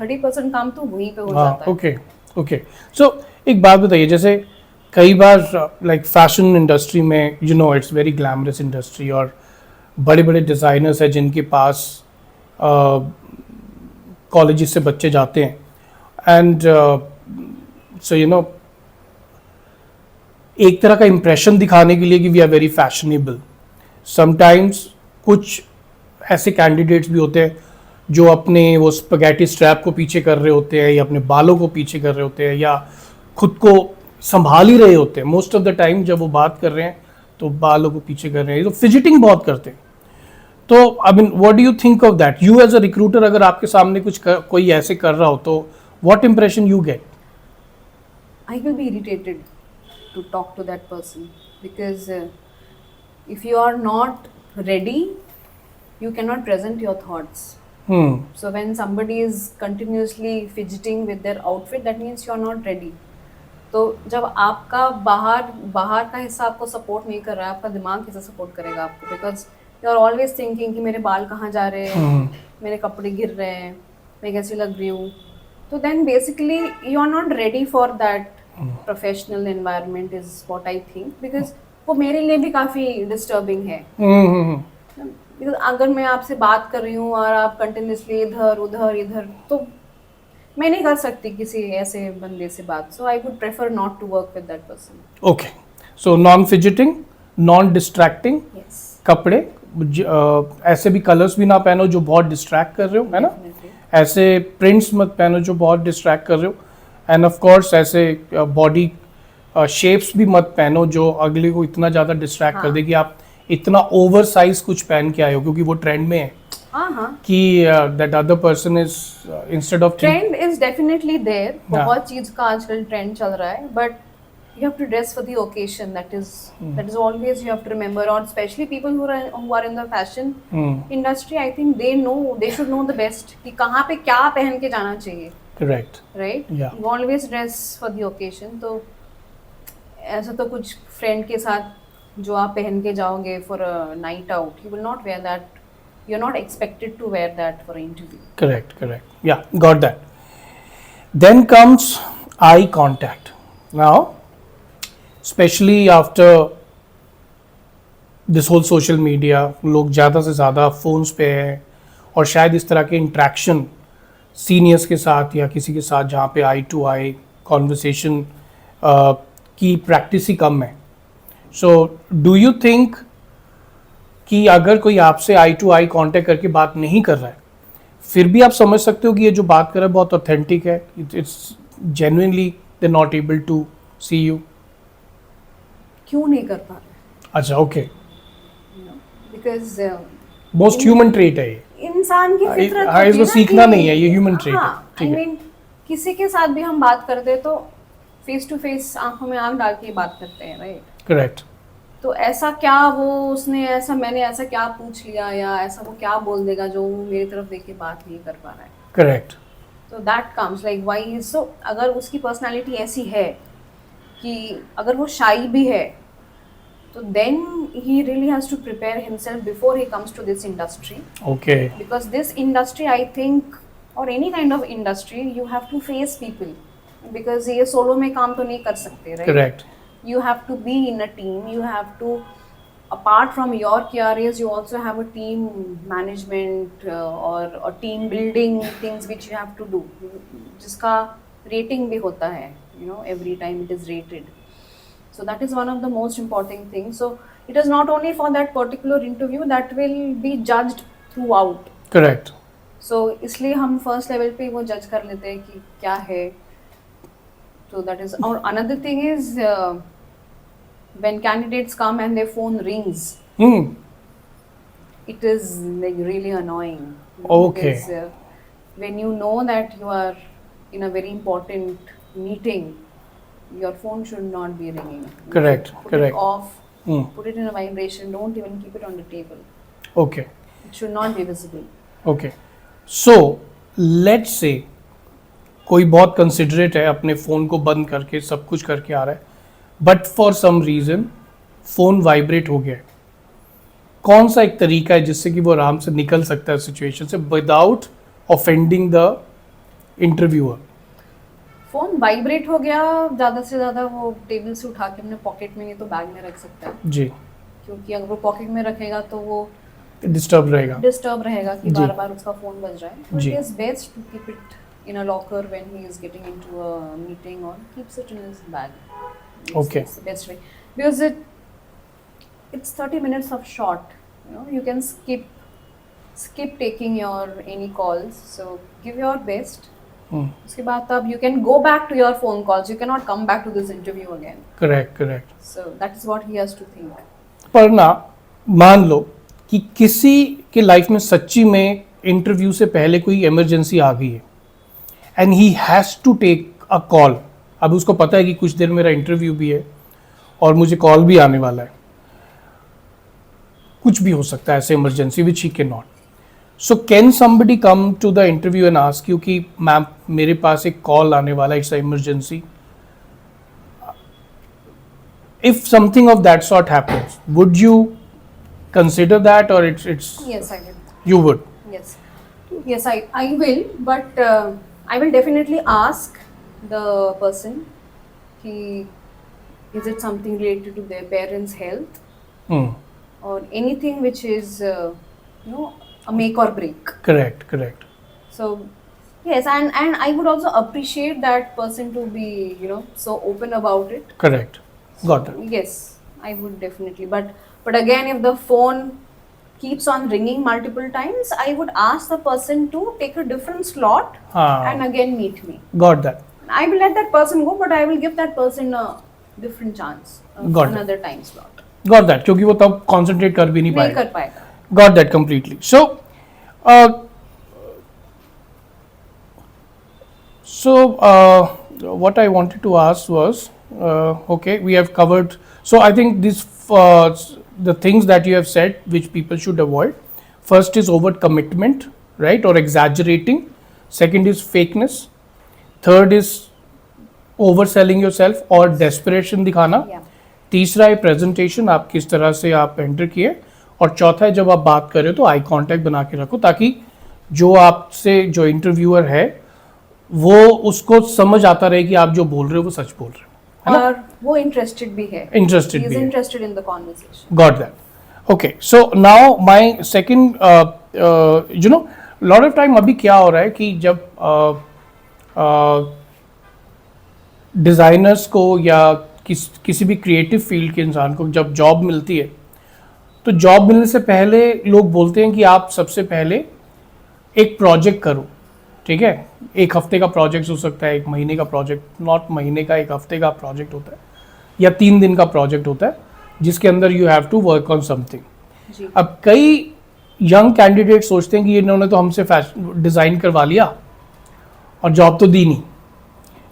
30% काम तो वहीं पे हो जाता है. Okay. So एक बात बताइए, जैसे कई बार लाइक फैशन इंडस्ट्री में इट्स वेरी ग्लैमरस इंडस्ट्री और बड़े बड़े डिज़ाइनर्स हैं जिनके पास कॉलेजेस से बच्चे जाते हैं एंड सो एक तरह का इम्प्रेशन दिखाने के लिए कि we are very fashionable. Sometimes कुछ ऐसे कैंडिडेट्स भी होते हैं जो अपने वो स्पगैटी स्ट्रैप को पीछे कर रहे होते हैं या अपने बालों को पीछे कर रहे होते हैं या खुद को संभाल ही रहे होते हैं मोस्ट ऑफ द टाइम, जब वो बात कर रहे हैं तो बालों को पीछे कर रहे हैं, तो फिजिटिंग बहुत करते हैं। तो I mean what do you think of that? You as a recruiter, अगर आपके सामने कोई ऐसे कर रहा हो तो what impression you get? I will be irritated to talk to that person because if you are not ready, you cannot present your thoughts. So when somebody is continuously fidgeting with their outfit, that means you are not ready. तो जब आपका बाहर का हिस्सा आपको support नहीं कर रहा है, आपका दिमाग कैसे सपोर्ट करेगा आपको? Because you are always thinking कि मेरे बाल कहाँ जा रहे हैं, मेरे कपड़े गिर रहे हैं, मैं कैसी लग रही हूँ। तो then basically you are not ready for that professional environment is what I think, because वो मेरे लिए भी काफ़ी डिस्टर्बिंग है। बिकॉज अगर मैं आपसे बात कर रही हूँ और आप कंटिन्यूसली इधर उधर इधर, तो मैं नहीं कर सकती किसी ऐसे बंदे से बात। So I would prefer not to work with that person. Okay, so non fidgeting, non distracting, yes, कपड़े ऐसे भी कलर्स भी ना पहनो जो बहुत डिस्ट्रैक्ट कर रहे हो, है ना? ऐसे प्रिंट्स मत पहनो जो बहुत डिस्ट्रैक्ट कर रहे हो, एंड ऑफ कोर्स ऐसे बॉडी शेप्स भी मत पहनो जो अगले को इतना ज़्यादा डिस्ट्रैक्ट कर दे कि आप इतना ओवर साइज कुछ पहन के आए हो, क्योंकि वो ट्रेंड में है कि that other person is instead of trend is definitely there. बहुत चीज का आजकल ट्रेंड चल रहा है, but you have to dress for the occasion. That is always you have to remember. Or especially people who are in the fashion industry, I think they should know the best कि कहाँ पे क्या पहन के जाना चाहिए। Correct. Right? Yeah. You always dress for the occasion. तो ऐसा तो कुछ फ्रेंड के साथ जो आप पहन के जाओगे for a night out, you will not wear that. You're not expected to wear that for an interview. Correct. Yeah, got that. Then comes eye contact. Now, specially after this whole social media, लोग ज़्यादा से ज़्यादा phones पे हैं, और शायद इस तरह के इंट्रैक्शन सीनियर्स के साथ या किसी के साथ जहाँ पे आई टू आई कॉन्वर्सेशन की प्रैक्टिस ही कम है। सो डू यू थिंक कि अगर कोई आपसे आई टू आई कांटेक्ट करके बात नहीं कर रहा है, फिर भी आप समझ सकते हो कि ये जो बात कर रहा है बहुत ऑथेंटिक है, it's genuinely they not able to see you? क्यों नहीं कर पा रहे? अच्छा, okay, because most human trait है ये, इंसान की फितरत हाँ, इसको सीखना नहीं है, ये ह्यूमन ट्रेट है। आई मीन किसी के साथ भी हम बात करते हैं तो फेस टू फेस आंखों में आंख डाल के बात करते हैं, राइट? करेक्ट। तो ऐसा क्या मैंने ऐसा क्या पूछ लिया, या ऐसा वो क्या बोल देगा जो मेरी तरफ देख के बात नहीं कर पा रहा है? करेक्ट। तो दैट कम्स लाइक व्हाई। सो अगर उसकी पर्सनालिटी ऐसी है कि अगर वो शाई भी है, तो then he really has to prepare himself before he comes to this industry. Okay. Because this industry, I think, or any kind of industry, you have to face people. Because ये solo में काम तो नहीं कर सकते, right? Correct. You have to be in a team. You have to, apart from your careers, you also have a team management or team building things which you have to do. जिसका rating भी होता है, every time it is rated. So that is one of the most important things. So it is not only for that particular interview, that will be judged throughout. Correct. So इसलिए हम first level पे वो judge कर लेते हैं कि क्या है. So that is. और another thing is when candidates come and their phone rings, it is like really annoying. Okay. Because when you know that you are in a very important meeting, your phone should not be ringing. Correct. Put Correct. it off. Put it in a vibration. Don't even keep it on the table. Okay. It should not be visible. Okay. So let's say कोई बहुत considerate है, अपने phone को बंद करके सब कुछ करके आ रहा है, but for some reason phone vibrate हो गया है। कौन सा एक तरीका है जिससे कि वो आराम से निकल सकता है सिचुएशन से without offending the interviewer? Phone vibrate हो गया, ज़्यादा से ज़्यादा वो टेबल से उठा के अपने पॉकेट में, नहीं तो बैग में रख सकता है जी, क्योंकि अगर वो पॉकेट में रखेगा तो वो डिस्टर्ब रहेगा कि बार बार उसका फोन बज रहा है. But ji. it is best to keep it in a locker when he is getting into a meeting, or keeps it in his bag. Okay. It's the best way, because it's 30 minutes of shot. You can skip taking your any calls. So give your best. उसके बाद तो अब you can go back to your phone calls, you can not come back to this interview again. Correct. So that is what he has to think. पर ना मान लो कि किसी के लाइफ में सच्ची में इंटरव्यू से पहले कोई इमरजेंसी आ गई है and he has to take a call. अब उसको पता है कि कुछ देर मेरा इंटरव्यू भी है और मुझे कॉल भी आने वाला है. कुछ भी हो सकता है ऐसे emergency which he can not. So can somebody come to the interview and ask you कि मैम मेरे पास एक कॉल आने वाला है, it's emergency. If something of that sort happens, would you consider that, or it's Yes, I will. you would? Yes, yes, I will, but I will definitely ask the person, he, is it something related to their parents' health Hmm. or anything which is a make or break. Correct. So yes, and I would also appreciate that person to be so open about it. Correct. Got it. Yes, I would definitely. But again, if the phone keeps on ringing multiple times, I would ask the person to take a different slot and again meet me. Got that. I will let that person go, but I will give that person a different chance, Got another time slot. Got that. क्योंकि वो तब concentrate कर भी नहीं नहीं पाएगा. कर पाएगा. Got that completely. So what I wanted to ask was, okay, we have covered. So I think this the things that you have said which people should avoid. First is over commitment, right, or exaggerating. Second is fakeness. Third is overselling yourself or desperation दिखाना. Yeah. तीसरा है presentation, आप किस तरह से आप enter किए. और चौथा है जब आप बात करें तो आई कांटेक्ट बना के रखो ताकि जो आपसे जो इंटरव्यूअर है वो उसको समझ आता रहे कि आप जो बोल रहे हो वो सच बोल रहे हो. और वो interested भी है. Interested He is भी है. interested in the conversation. Got that. Okay, so now my second, lot of time अभी क्या हो रहा है कि जब डिज़ाइनर्स को या किसी भी क्रिएटिव फील्ड के इंसान को जब जॉब मिलती है तो जॉब मिलने से पहले लोग बोलते हैं कि आप सबसे पहले एक प्रोजेक्ट करो. ठीक है, एक हफ्ते का प्रोजेक्ट हो सकता है, एक महीने का प्रोजेक्ट, नॉट महीने का, एक हफ्ते का प्रोजेक्ट होता है या 3 दिन का प्रोजेक्ट होता है जिसके अंदर you have to work on something. अब कई यंग कैंडिडेट सोचते हैं कि इन्होंने तो हमसे फैशन डिज़ाइन करवा लिया और जॉब तो दी नहीं,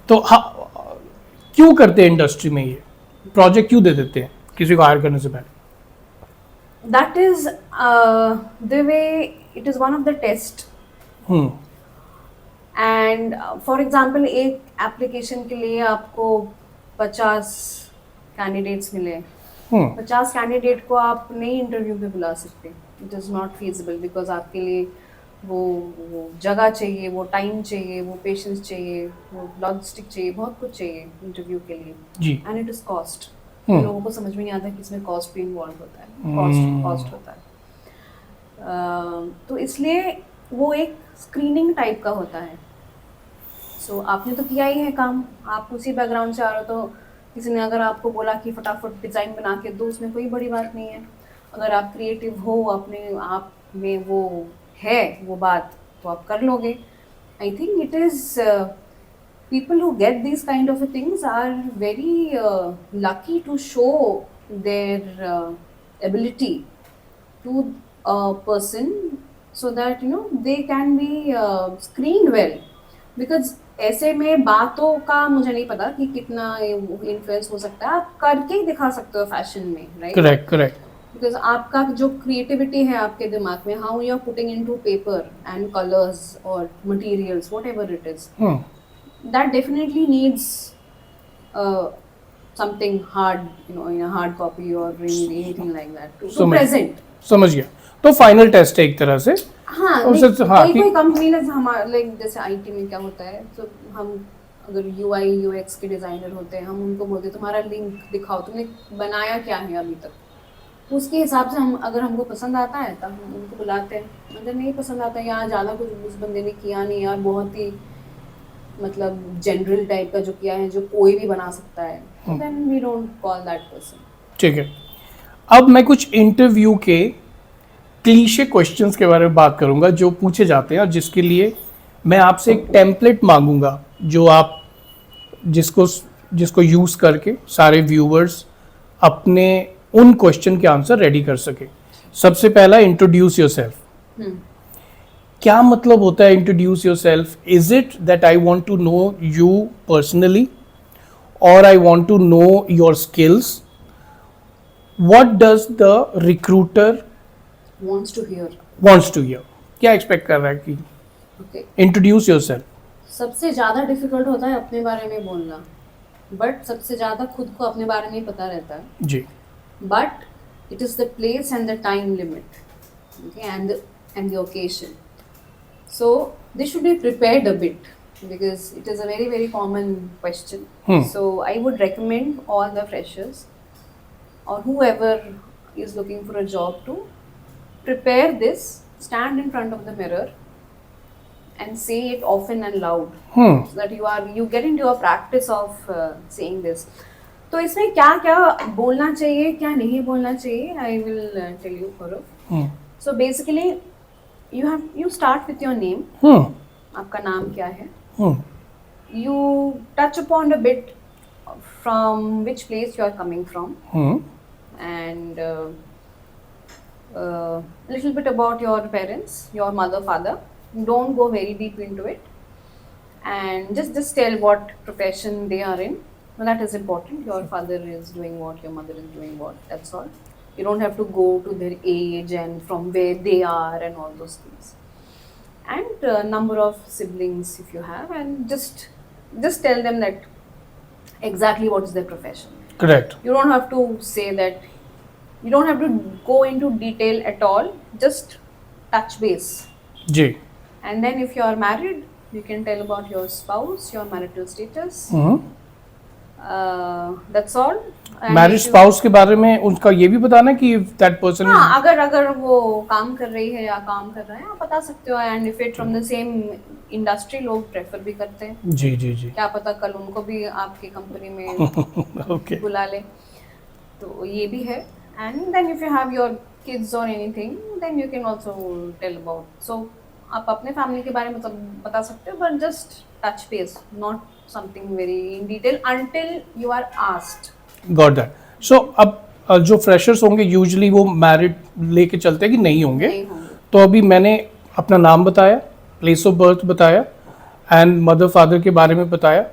तो क्यों करते हैं इंडस्ट्री में ये प्रोजेक्ट क्यों दे देते हैं किसी को हायर करने से पहले? That is the way it is one of the test. And for example एक एप्लीकेशन के लिए आपको 50 कैंडिडेट्स मिले. 50 कैंडिडेट को आप नहीं इंटरव्यू पे बुला सकते. It is not feasible because आपके लिए वो जगह चाहिए, वो टाइम चाहिए, वो पेशेंस चाहिए, वो लॉजिस्टिक चाहिए, बहुत कुछ चाहिए इंटरव्यू के लिए. And it is cost. लोगों को समझ में नहीं आता कि इसमें कॉस्ट भी इन्वॉल्व होता है, कॉस्ट होता है. तो इसलिए वो एक स्क्रीनिंग टाइप का होता है. सो आपने तो किया ही है काम, आप उसी बैकग्राउंड से आ रहे हो, तो किसी ने अगर आपको बोला कि फटाफट डिज़ाइन बना के दो, उसमें कोई बड़ी बात नहीं है. अगर आप क्रिएटिव हो, अपने आप में वो है वो बात, तो आप कर लोगे. I think it is people who get these kind of things are very lucky to show their ability to a person so that they can be screened well. Because ऐसे में बातों का मुझे नहीं पता कि कितना इन्फ्लुएंस हो सकता है. आप करके ही दिखा सकते हो फैशन में, राइट? करेक्ट. बिकॉज आपका जो क्रिएटिविटी है आपके दिमाग में, how you are putting into paper and colours और materials, whatever it is, that definitely needs something hard, in a hard copy or anything like that to present. समझ गया. तो फाइनल टेस्ट है एक तरह से. हाँ, कोई कंपनी ने हमारे लाइक जैसे आईटी में क्या होता है, तो हम अगर यूआई यूएक्स के डिजाइनर होते हैं, हम उनको बोलते हैं तुम्हारा लिंक दिखाओ, तुमने बनाया क्या है अभी तक. उसके हिसाब से हम, अगर हमको पसंद आता है तब हम उनको बुलाते हैं. अगर नहीं पसंद आता, यार ज़्यादा कुछ उस बंदे ने किया नहीं, यार बहुत ही मतलब जनरल टाइप का जो किया है, जो कोई भी बना सकता है, then we don't call that person. ठीक है. अब मैं कुछ इंटरव्यू के क्लीशे क्वेश्चंस के बारे में बात करूंगा जो पूछे जाते हैं और जिसके लिए मैं आपसे एक टेम्पलेट मांगूंगा जो आप जिसको जिसको यूज करके सारे व्यूअर्स अपने उन क्वेश्चन के आंसर रेडी कर सके। सबसे पहला, इंट्रोड्यूस योरसेल्फ। क्या मतलब होता है introduce yourself? Is it that I want to know you personally और I want to know your skills? What does the recruiter wants to hear. Wants to hear? क्या एक्सपेक्ट कर रहा है कि Okay. Introduce yourself? सबसे ज़्यादा difficult होता है अपने बारे में बोलना, बट सबसे ज़्यादा खुद को अपने बारे में ही पता रहता है. जी, But it is the place and the time limit, okay, and the occasion. So they should be prepared a bit because it is a very very common question. So I would recommend all the freshers or whoever is looking for a job to prepare this, stand in front of the mirror and say it often and loud, so that you get into a practice of saying this. तो इसमें क्या क्या बोलना चाहिए क्या नहीं बोलना चाहिए, I will tell you Gaurav. So basically you start with your name. आपका नाम क्या है? You touch upon a bit from which place you are coming from, and little bit about your parents, your mother, father. Don't go very deep into it, and just tell what profession they are in. Well, that is important. Your father is doing what, your mother is doing what. That's all. You don't have to go to their age and from where they are and all those things. And number of siblings if you have, and just tell them that exactly what is their profession. correct. You don't have to say that. You don't have to go into detail at all. Just touch base. जी. And then if you are married, you can tell about your spouse, your marital status. That's all. And marriage if you- spouse के बारे में उनका ये भी बताना कि that person हाँ, अगर वो काम कर रही है या काम कर रहा है, आप बता सकते हो. And if it from the same industry, लोग प्रेफर भी करते हैं. जी जी जी. क्या पता कल उनको भी आपकी कंपनी में ओके. बुला ले, तो ये भी है. And then if you have your kids और anything, then you can also tell about. So आप अपने फैमिली के बारे में सब बता सकते हो, but just touch base, not something very in detail until you are asked. Got that. So अब जो फ्रेशर्स होंगे यूजुअली वो मैरिड लेके चलते हैं कि नहीं होंगे. नहीं होंगे. तो अभी मैंने अपना नाम बताया, प्लेस ऑफ बर्थ बताया एंड मदर फादर के बारे में बताया,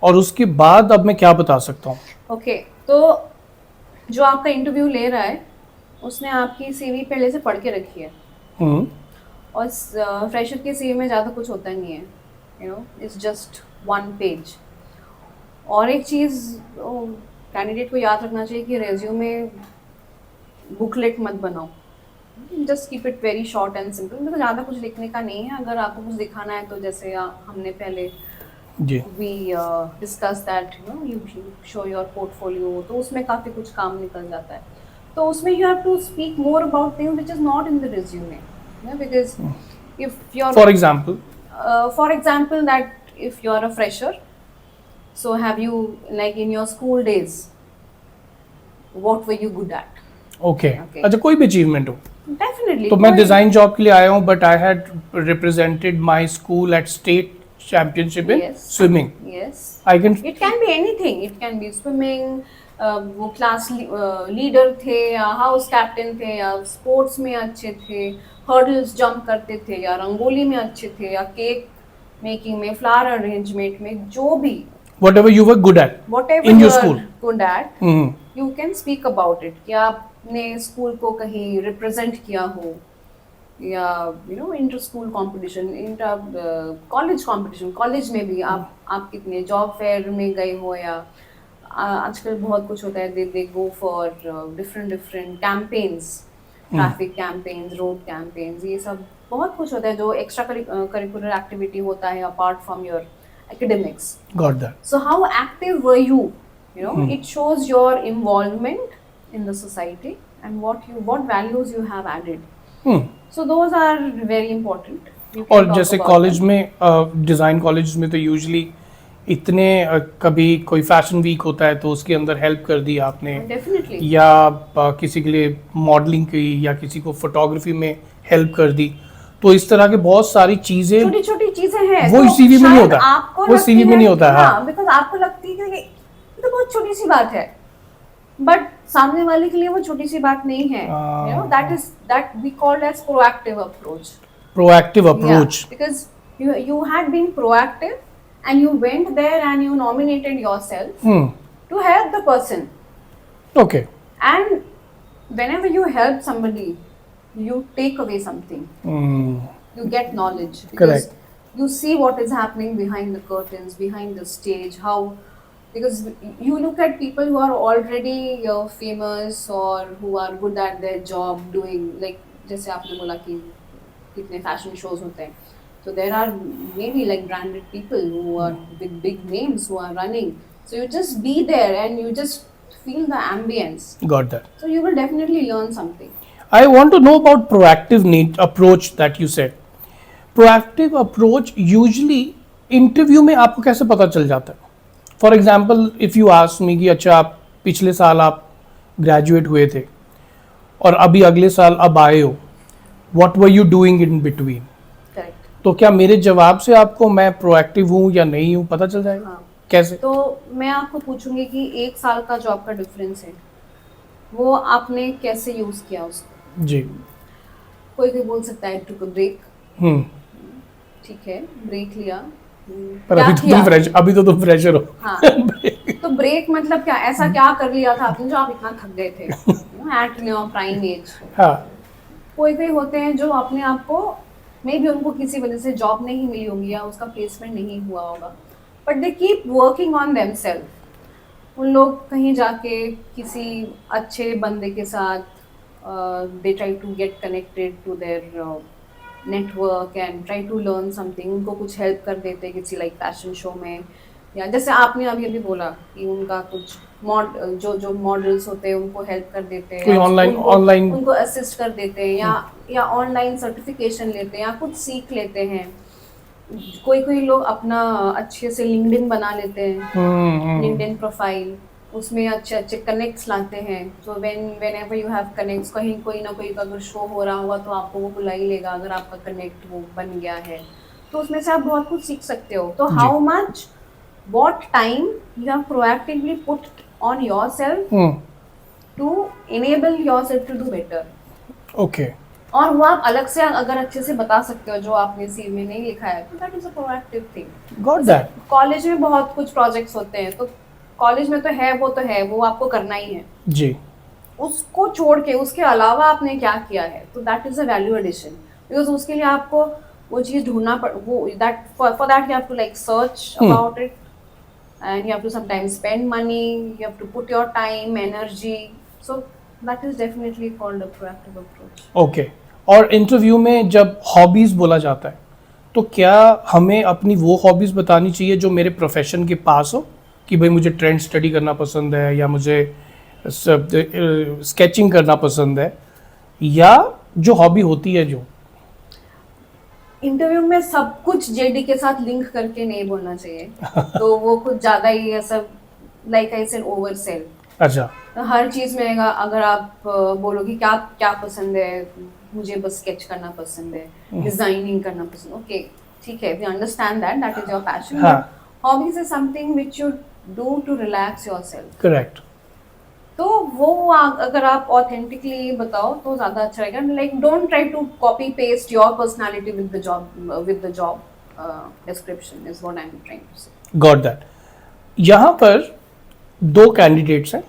और उसके बाद अब मैं क्या बता सकता हूँ? ओके, तो जो आपका इंटरव्यू ले रहा है उसने आपकी सीवी पहले से पढ़ के रखी है, और फ्रेशर की सीवी में ज़्यादा कुछ होता नहीं है. You no, it's just one page. और एक चीज़ कैंडिडेट को याद रखना चाहिए कि रेज्यूमे बुकलेट मत बनाओ. Just keep it very short and simple. मतलब ज़्यादा कुछ लिखने का नहीं है. अगर आपको कुछ दिखाना है तो जैसे हमने पहले जी. we discuss that, you know, you show your portfolio, तो उसमें काफ़ी कुछ काम निकल जाता है. तो उसमें you have to speak more about things which is not in the resume, yeah? Because if you're for example. for example that if you are a fresher, so have you, like in your school days, what were you good at? Okay. Okay. अच्छा, कोई भी achievement हो. Definitely. तो मैं design job के लिए आया हूँ, but I had represented my school eight state championship in Yes. Swimming. Yes. I can. It can be anything. It can be swimming, वो क्लास लीडर थे या हाउस कैप्टन थे या स्पोर्ट्स में अच्छे थे, हर्डल्स जंप करते थे या रंगोली में अच्छे थे या केक मेकिंग में, फ्लावर अरेंजमेंट में, जो भी whatever you were good at whatever in you your are school. good at, you can speak about it. कि आपने स्कूल को कहीं रिप्रेजेंट किया हो, या you know inter school competition, inter college competition, college में भी आप कितने जॉब फेयर में गए हो, या आजकल बहुत कुछ होता है. They go for different campaigns, traffic campaigns, road campaigns, ये सब बहुत कुछ होता है जो एक्स्ट्रा करिकुलर एक्टिविटी होता है apart from your academics. Got that. So how active were you? You know, it shows your involvement in the society and what values you have added. So those are very important. You can और talk जैसे about college them. में design college में तो usually इतने कभी कोई fashion week होता है तो उसके अंदर हेल्प कर दी आपने, Definitely. या किसी के लिए मॉडलिंग की या किसी को फोटोग्राफी में हेल्प कर दी, तो इस तरह के बहुत सारी चीजें छोटी छोटी चीजें हैं वो तो CV में नहीं शायद होता, आपको वो लगती CV में है- नहीं होता है, हाँ। बिकॉज आपको लगती है कि ये तो बहुत छोटी सी बात है, बट सामने वाले के लिए वो छोटी सी बात नहीं है। You know that we called as proactive approach. Proactive approach. because you had been proactive and you went there and you nominated yourself to help the person. Okay. And whenever you help somebody, you take away something. You get knowledge because Correct. you see what is happening behind the curtains, behind the stage, how because you look at people who are already famous or who are good at their job doing, like जैसे आपने बोला कि कितने fashion shows होते हैं, so there are maybe like branded people who are with big names who are running, so you just be there and you just feel the ambience, got that. so you will definitely learn something. I want to know about proactive need approach that you said. Proactive approach usually interview में आपको कैसे पता चल जाता है? For example if you ask me कि अच्छा आप पिछले साल आप ग्रेजुएट हुए थे और अभी अगले साल अब आए हो, what were you doing in between? Correct. तो क्या मेरे जवाब से आपको मैं प्रोएक्टिव हूँ या नहीं हूँ पता चल जाएगा? हाँ. कैसे? तो मैं आपको पूछूंगी कि 1 साल का जो आपका डिफरेंस है वो आपने कैसे यूज किया उसको? जी। कोई बोल सकता है टुक अ ब्रेक, हम्म। ठीक है, ब्रेक लिया। पर क्या अभी तो किया? अभी तो तुम फ्रेशर हो। हाँ, तो ब्रेक मतलब क्या, ऐसा क्या कर लिया था आपने जो आप इतना थक गए थे एट योर प्राइम एज? हाँ। कोई होते हैं जो अपने आप को मे बी उनको किसी वजह से जॉब नहीं मिली होगी या उसका प्लेसमेंट नहीं हुआ होगा, but they keep working on themselves. उन लोग कहीं जाके किसी अच्छे बंदे के साथ they try to get connected to their network and try to learn something. उनको कुछ हेल्प कर देते हैं किसी लाइक फैशन शो में, या जैसे आपने अभी अभी बोला कि उनका कुछ जो मॉडल्स होते हैं उनको हेल्प कर देते हैं, कोई ऑनलाइन उनको असिस्ट कर देते हैं, या ऑनलाइन सर्टिफिकेशन लेते हैं या कुछ सीख लेते हैं। कोई लोग अपना अच्छे से लिंक्डइन बना लेते हैं, लिंक्डइन प्रोफाइल, उसमें अच्छे अच्छे कनेक्ट्स लाते हैं। So whenever you have connects, कहीं कोई ना कोई अगर शो हो रहा होगा तो आपको वो बुला ही लेगा अगर आपका कनेक्ट वो बन गया है, तो उसमें से आप बहुत कुछ सीख सकते हो। तो how much what time you have proactively put on yourself to enable yourself to do better. Okay. और वो आप अलग से अगर अच्छे से बता सकते हो जो आपने CV में नहीं लिखा है, तो that is a proactive thing. Got that. College में बहुत कुछ प्रोजेक्ट्स होते हैं, तो कॉलेज में तो है वो आपको करना ही है जी। उसको छोड़ के उसके अलावा आपने क्या किया है, तो that is a value addition. Because उसके लिए आपको वो चीज़ ढूंढना पड़, वो that for that you have to like search about it and you have to sometimes spend money, you have to put your time, energy, so that is definitely called a proactive approach. Okay. और interview में जब hobbies बोला जाता है तो क्या हमें अपनी वो हॉबीज बतानी चाहिए जो मेरे प्रोफेशन के पास हो, कि भाई मुझे ट्रेंड स्टडी करना पसंद है या मुझे स्केचिंग करना पसंद है, या जो हॉबी होती है जो इंटरव्यू में सब कुछ जेडी के साथ लिंक करके नहीं बोलना चाहिए तो वो कुछ ज्यादा ही ऐसा like I said over cell. अच्छा। तो हर चीज में अगर आप बोलोगे क्या क्या पसंद है, मुझे बस स्केच करना पसंद है, डिजाइनिंग करना पसंद, ओके ठीक है, we understand that is your passion, but hobbies is something which you do to relax yourself. Correct. तो वो अगर आप ऑथेंटिकली बताओ तो ज्यादा अच्छा रहेगा। Like don't try to copy paste your personality with the job description is what I am trying to say. Got that. यहाँ पर दो कैंडिडेट्स हैं,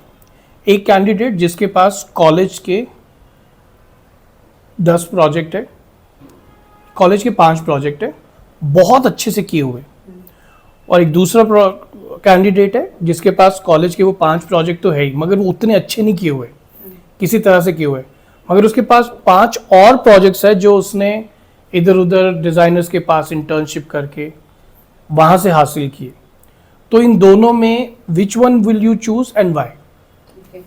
एक कैंडिडेट जिसके पास कॉलेज के 10 प्रोजेक्ट है, कॉलेज के 5 प्रोजेक्ट है बहुत अच्छे से किए हुए, और एक दूसरा कैंडिडेट है जिसके पास कॉलेज के वो 5 प्रोजेक्ट तो है ही मगर वो उतने अच्छे नहीं किए हुए, किसी तरह से किए हुए, मगर उसके पास 5 और प्रोजेक्ट्स है जो उसने इधर उधर डिज़ाइनर्स के पास इंटर्नशिप करके वहाँ से हासिल किए। तो इन दोनों में which one will you choose and why?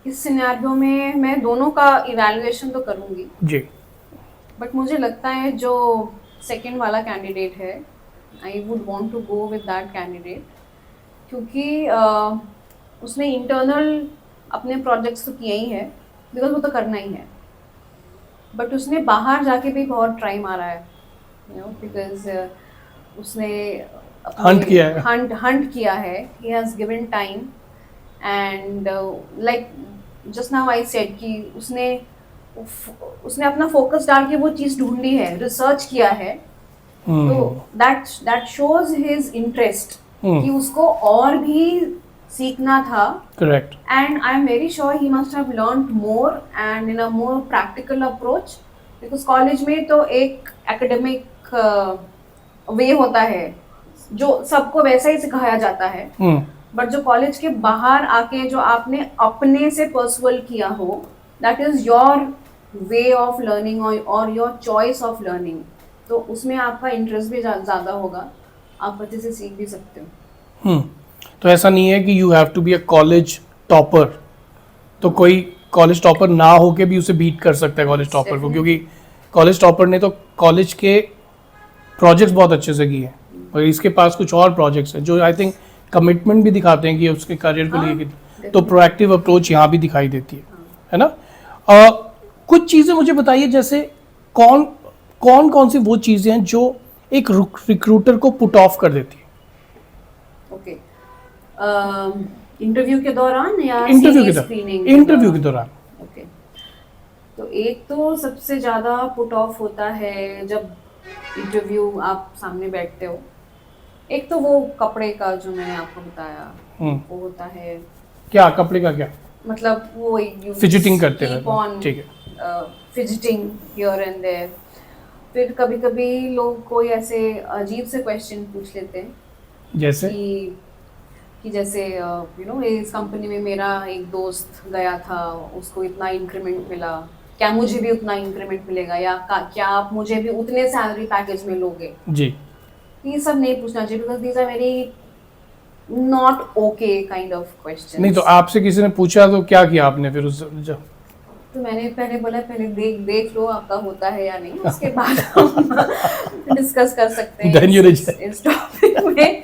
इस सिनेरियो में मैं दोनों का इवैल्यूएशन तो करूँगी जी, बट मुझे लगता है जो सेकेंड वाला कैंडिडेट है, I would want to go with that candidate, क्योंकि उसने इंटरनल अपने प्रोजेक्ट्स तो किए ही है, बिकॉज वो तो करना ही है। बट उसने बाहर जाके भी बहुत ट्राई मारा है, बिकॉज उसने Hunt किया है। हंट किया है, he has given time and like just now I said कि उसने अपना फोकस डाल के वो चीज ढूंढी है, रिसर्च किया है, तो दैट शोज हिज इंटरेस्ट कि उसको और भी सीखना था. Correct. And I'm very sure he must have learned more and in a more practical approach, because college में तो एक academic way होता है जो सबको वैसा ही सिखाया जाता है, बट जो कॉलेज के बाहर आके जो आपने अपने से पर्सुअल किया हो, that is your way of learning or your choice of learning, तो उसमें आपका इंटरेस्ट भी ज़्यादा होगा, आप अच्छे से सीख भी सकते हो. तो ऐसा नहीं है कि you have to be a college topper, तो कोई कॉलेज टॉपर ना होके भी उसे बीट कर सकता है कॉलेज टॉपर को, क्योंकि कॉलेज टॉपर ने तो कॉलेज के प्रोजेक्ट्स बहुत अच्छे से किए हैं और इसके पास कुछ और प्रोजेक्ट्स हैं जो आई थिंक कमिटमेंट भी दिखाते हैं कि उसके करियर को लिए, तो प्रोएक्टिव अप्रोच यहाँ भी दिखाई देती है ना. कुछ चीज़ें मुझे बताइए, जैसे कौन सी वो चीज़ें हैं जो एक रिक्रूटर को पुट ऑफ कर देती है. ओके, इंटरव्यू के दौरान या इंटरव्यू के दौरान. ओके, तो एक तो सबसे ज़्यादा पुट ऑफ होता है जब इंटरव्यू आप सामने बैठते हो. एक तो वो कपड़े का जो मैंने आपको बताया, वो होता है. क्या कपड़े का? क्या मतलब वो फिजिटिंग करते हैं. ठीक है, फिजिटिंग हियर एंड देयर. फिर कभी कभी लोग कोई ऐसे अजीब से क्वेश्चन पूछ लेते हैं, जैसे कि जैसे इस कंपनी में मेरा एक दोस्त गया था, उसको इतना इंक्रीमेंट मिला, क्या मुझे भी उतना इंक्रीमेंट मिलेगा, या क्या आप मुझे भी उतने सैलरी पैकेज में लोगे जी. ये सब नहीं पूछना चाहिए, because these are very not okay kind of question. नहीं तो आपसे किसी ने पूछा तो क्या किया आपने फिर उस तो मैंने पहले बोला पहले देख लो आपका होता है या नहीं, उसके बाद हम डिस्कस कर सकते हैं इस टॉपिक में.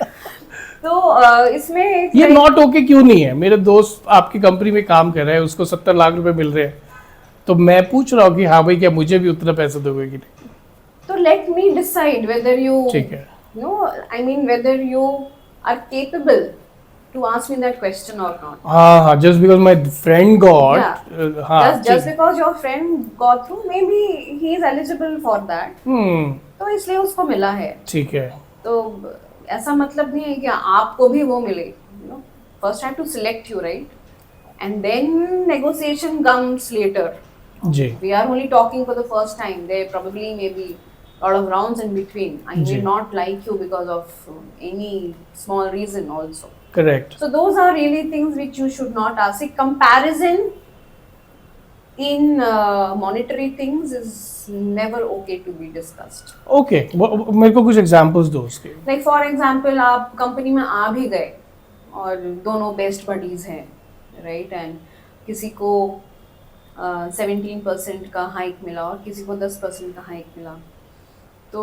तो इसमें ये नॉट ओके क्यों नहीं है? मेरे दोस्त आपकी कंपनी में काम कर रहे हैं, उसको 70 लाख रुपए मिल रहे हैं, तो मैं पूछ रहा हूँ कि हाँ भाई क्या मुझे भी उतना पैसा दोगे कि नहीं. तो let me decide whether you, ठीक है, I mean whether you are capable to ask me that question or not. Just because my friend got, just because your friend got through, maybe he is eligible for that. तो इसलिए उसको मिला है. ठीक है. तो ऐसा मतलब नहीं है कि आपको भी वो मिले. First I have to select you, right? And then negotiation comes later. Ji. We are only talking for the first time. There probably maybe lot of rounds in between. I may not like you because of any small reason also. Correct. So those are really things which you should not ask. See, comparison in monetary things is never okay to be discussed. Okay, मेरे को कुछ examples दो उसके. Like for example, आप company में आ भी गए और दोनों बेस्ट बडीज हैं, राइट, एंड किसी को 17% का हाइक मिला और किसी को 10% का हाइक मिला. तो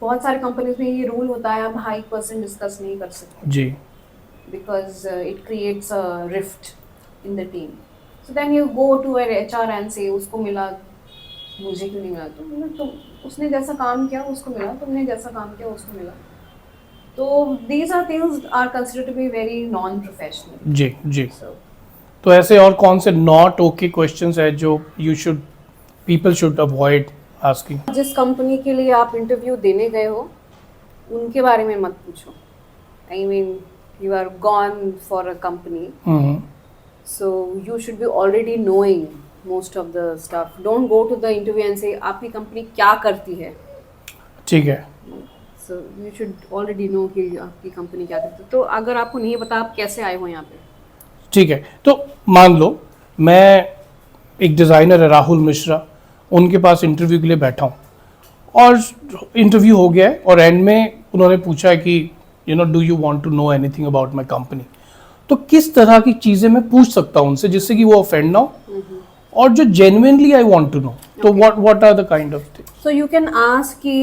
बहुत सारे कंपनीज में ये रूल होता है आप हाइक परसेंट डिस्कस नहीं कर सकते जी, because it creates a rift in the team. So then you go to an HR and say उसको मिला, मुझे क्यों नहीं मिला? तो उसने जैसा काम किया उसको मिला, तुमने जैसा काम किया उसको मिला. तो these are things are considered to be very non-professional. जी जी. तो ऐसे और कौन से नॉट ओके क्वेश्चंस है जो people should avoid asking? जिस कंपनी के लिए आप इंटरव्यू देने गए हो उनके बारे में मत पूछो. I mean, you are gone for a company, so you should be already knowing most of the stuff. Don't go to the interview and say आपकी कंपनी क्या करती है. ठीक है. So you should already know कि आपकी company क्या करती है. तो अगर आपको नहीं पता आप कैसे आए हो यहाँ पे. ठीक है. तो मान लो मैं एक डिज़ाइनर है राहुल मिश्रा, उनके पास इंटरव्यू के लिए बैठा हूँ और इंटरव्यू हो गया है और एंड में उन्होंने पूछा कि do you want to know anything about my company. तो किस तरह की चीज़ें मैं पूछ सकता हूँ उनसे जिससे कि वो ऑफेंड ना हो और जो genuinely I want to know. तो what are the kind of things? So you can ask कि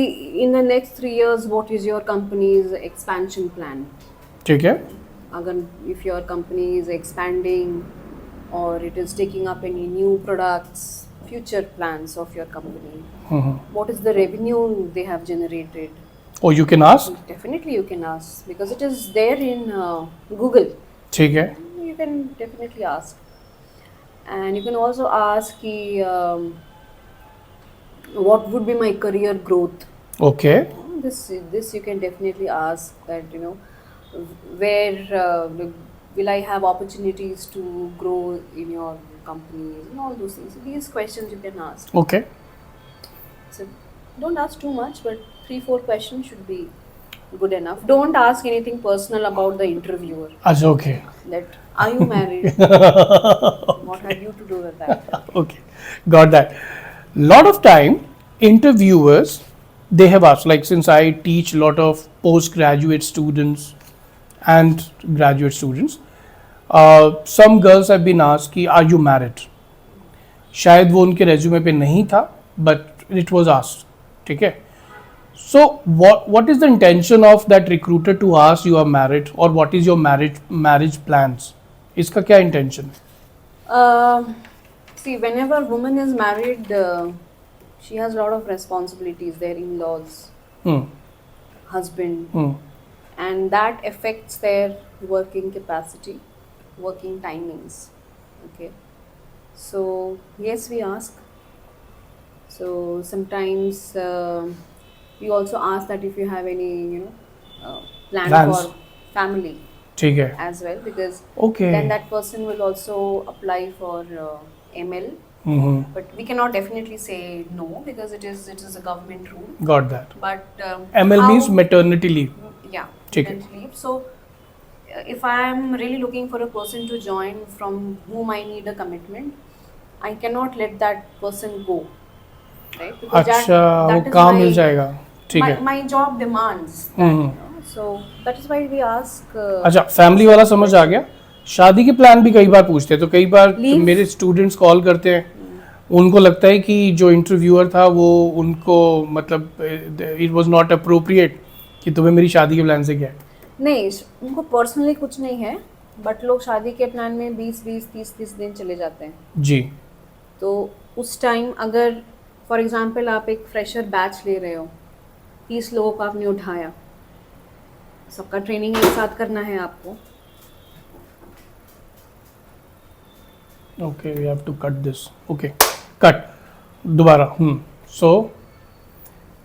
in the next 3 years what is your company's expansion plan. ठीक है. अगर if your company is expanding or it is taking up any new products future plans of your company? Mhm. What is the revenue they have generated? Oh, you can ask. Definitely you can ask because it is there in Google. ठीक है. You can definitely ask. And you can also ask कि, what would be my career growth? Okay. This you can definitely ask that, you know, where will I have opportunities to grow in your companies and all those things. So these questions you can ask. Okay. So don't ask too much, but 3-4 questions should be good enough. Don't ask anything personal about the interviewer. अच्छा, okay. That are you married? What have you to do with that? Okay, got that. Lot of time interviewers, they have asked, like, since I teach a lot of postgraduate students and graduate students, some girls have been asked कि are you married? शायद वो उनके resume पे नहीं था, but it was asked. ठीक है. So what is the intention of that recruiter to ask you are married, or what is your marriage plans? इसका क्या intention है? See, whenever woman is married, she has a lot of responsibilities. Their in-laws, Hmm. husband, Hmm. and that affects their working capacity, working timings. Okay, so yes, we ask. So sometimes we also ask that if you have any, you know, plan Plans. for family ठीक है. as well, because Okay. then that person will also apply for ML. Mm-hmm. But we cannot definitely say no because it is a government rule. Got that. But ML how- means maternity leave. yeah, ठीक है. maternity leave. So if I am really looking for a person to join from whom I need a commitment, I cannot let that person go, right? Because अच्छा, वो is काम my- मिल जाएगा. ठीक my, है. my job demands that, hmm. you know. So that is why we ask. अच्छा, family वाला समझ आ गया. शादी के प्लान भी कई बार पूछते हैं, तो कई बार Leave. मेरे स्टूडेंट्स कॉल करते हैं, उनको लगता है कि जो इंटरव्यूअर था वो उनको मतलब इट वाज नॉट अप्रोप्रिएट कि तुम्हें मेरी शादी के प्लान से क्या है. नहीं, उनको पर्सनली कुछ नहीं है, बट लोग शादी के प्लान में 20-20, 30-30 दिन चले जाते हैं. जी. तो उस टाइम अगर फॉर एग्जांपल आप एक फ्रेशर बैच ले रहे हो, 30 लोगों को आपने उठाया, सबका ट्रेनिंग एक साथ करना है आपको. Okay, we have to cut this. Okay, cut. दोबारा. So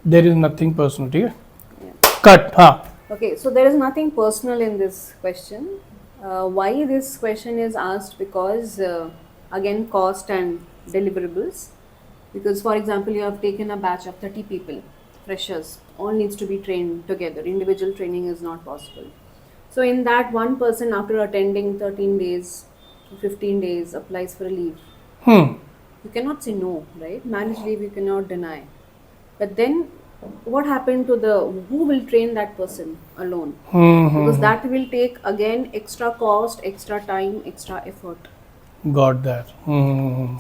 there is nothing personal. ठीक है. कट. हाँ. Okay, so there is nothing personal in this question. Why this question is asked? Because again, cost and deliverables. Because for example, you have taken a batch of 30 people, freshers, all needs to be trained together. Individual training is not possible. So in that, one person after attending 13 days, 15 days applies for a leave. You cannot say no, right? Marriage leave you cannot deny. But then what happened to who will train that person alone? Because that will take again extra cost, extra time, extra effort. Got that.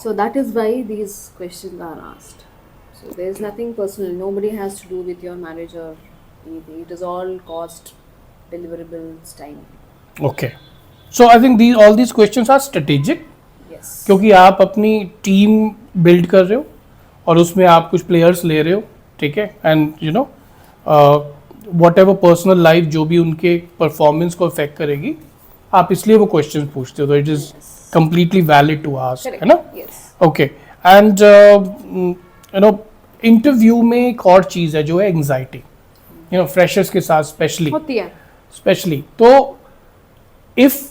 So that is why these questions are asked. So there is nothing personal. Nobody has to do with your marriage or anything. It is all cost, deliverables, time. Okay. So I think all these questions are strategic. Yes. क्योंकि आप अपनी team build कर रहे हो और उसमें आप कुछ प्लेयर्स ले रहे हो. ठीक है. And you know what ever personal life जो भी उनके परफॉर्मेंस को अफेक्ट करेगी, आप इसलिए वो क्वेश्चन पूछते हो. तो it is completely valid to ask, है ना. Yes. Okay. And you know interview में एक और चीज़ है जो है एंग्जाइटी. यू नो फ्रेशर्स के साथ होती है. स्पेशली. तो इफ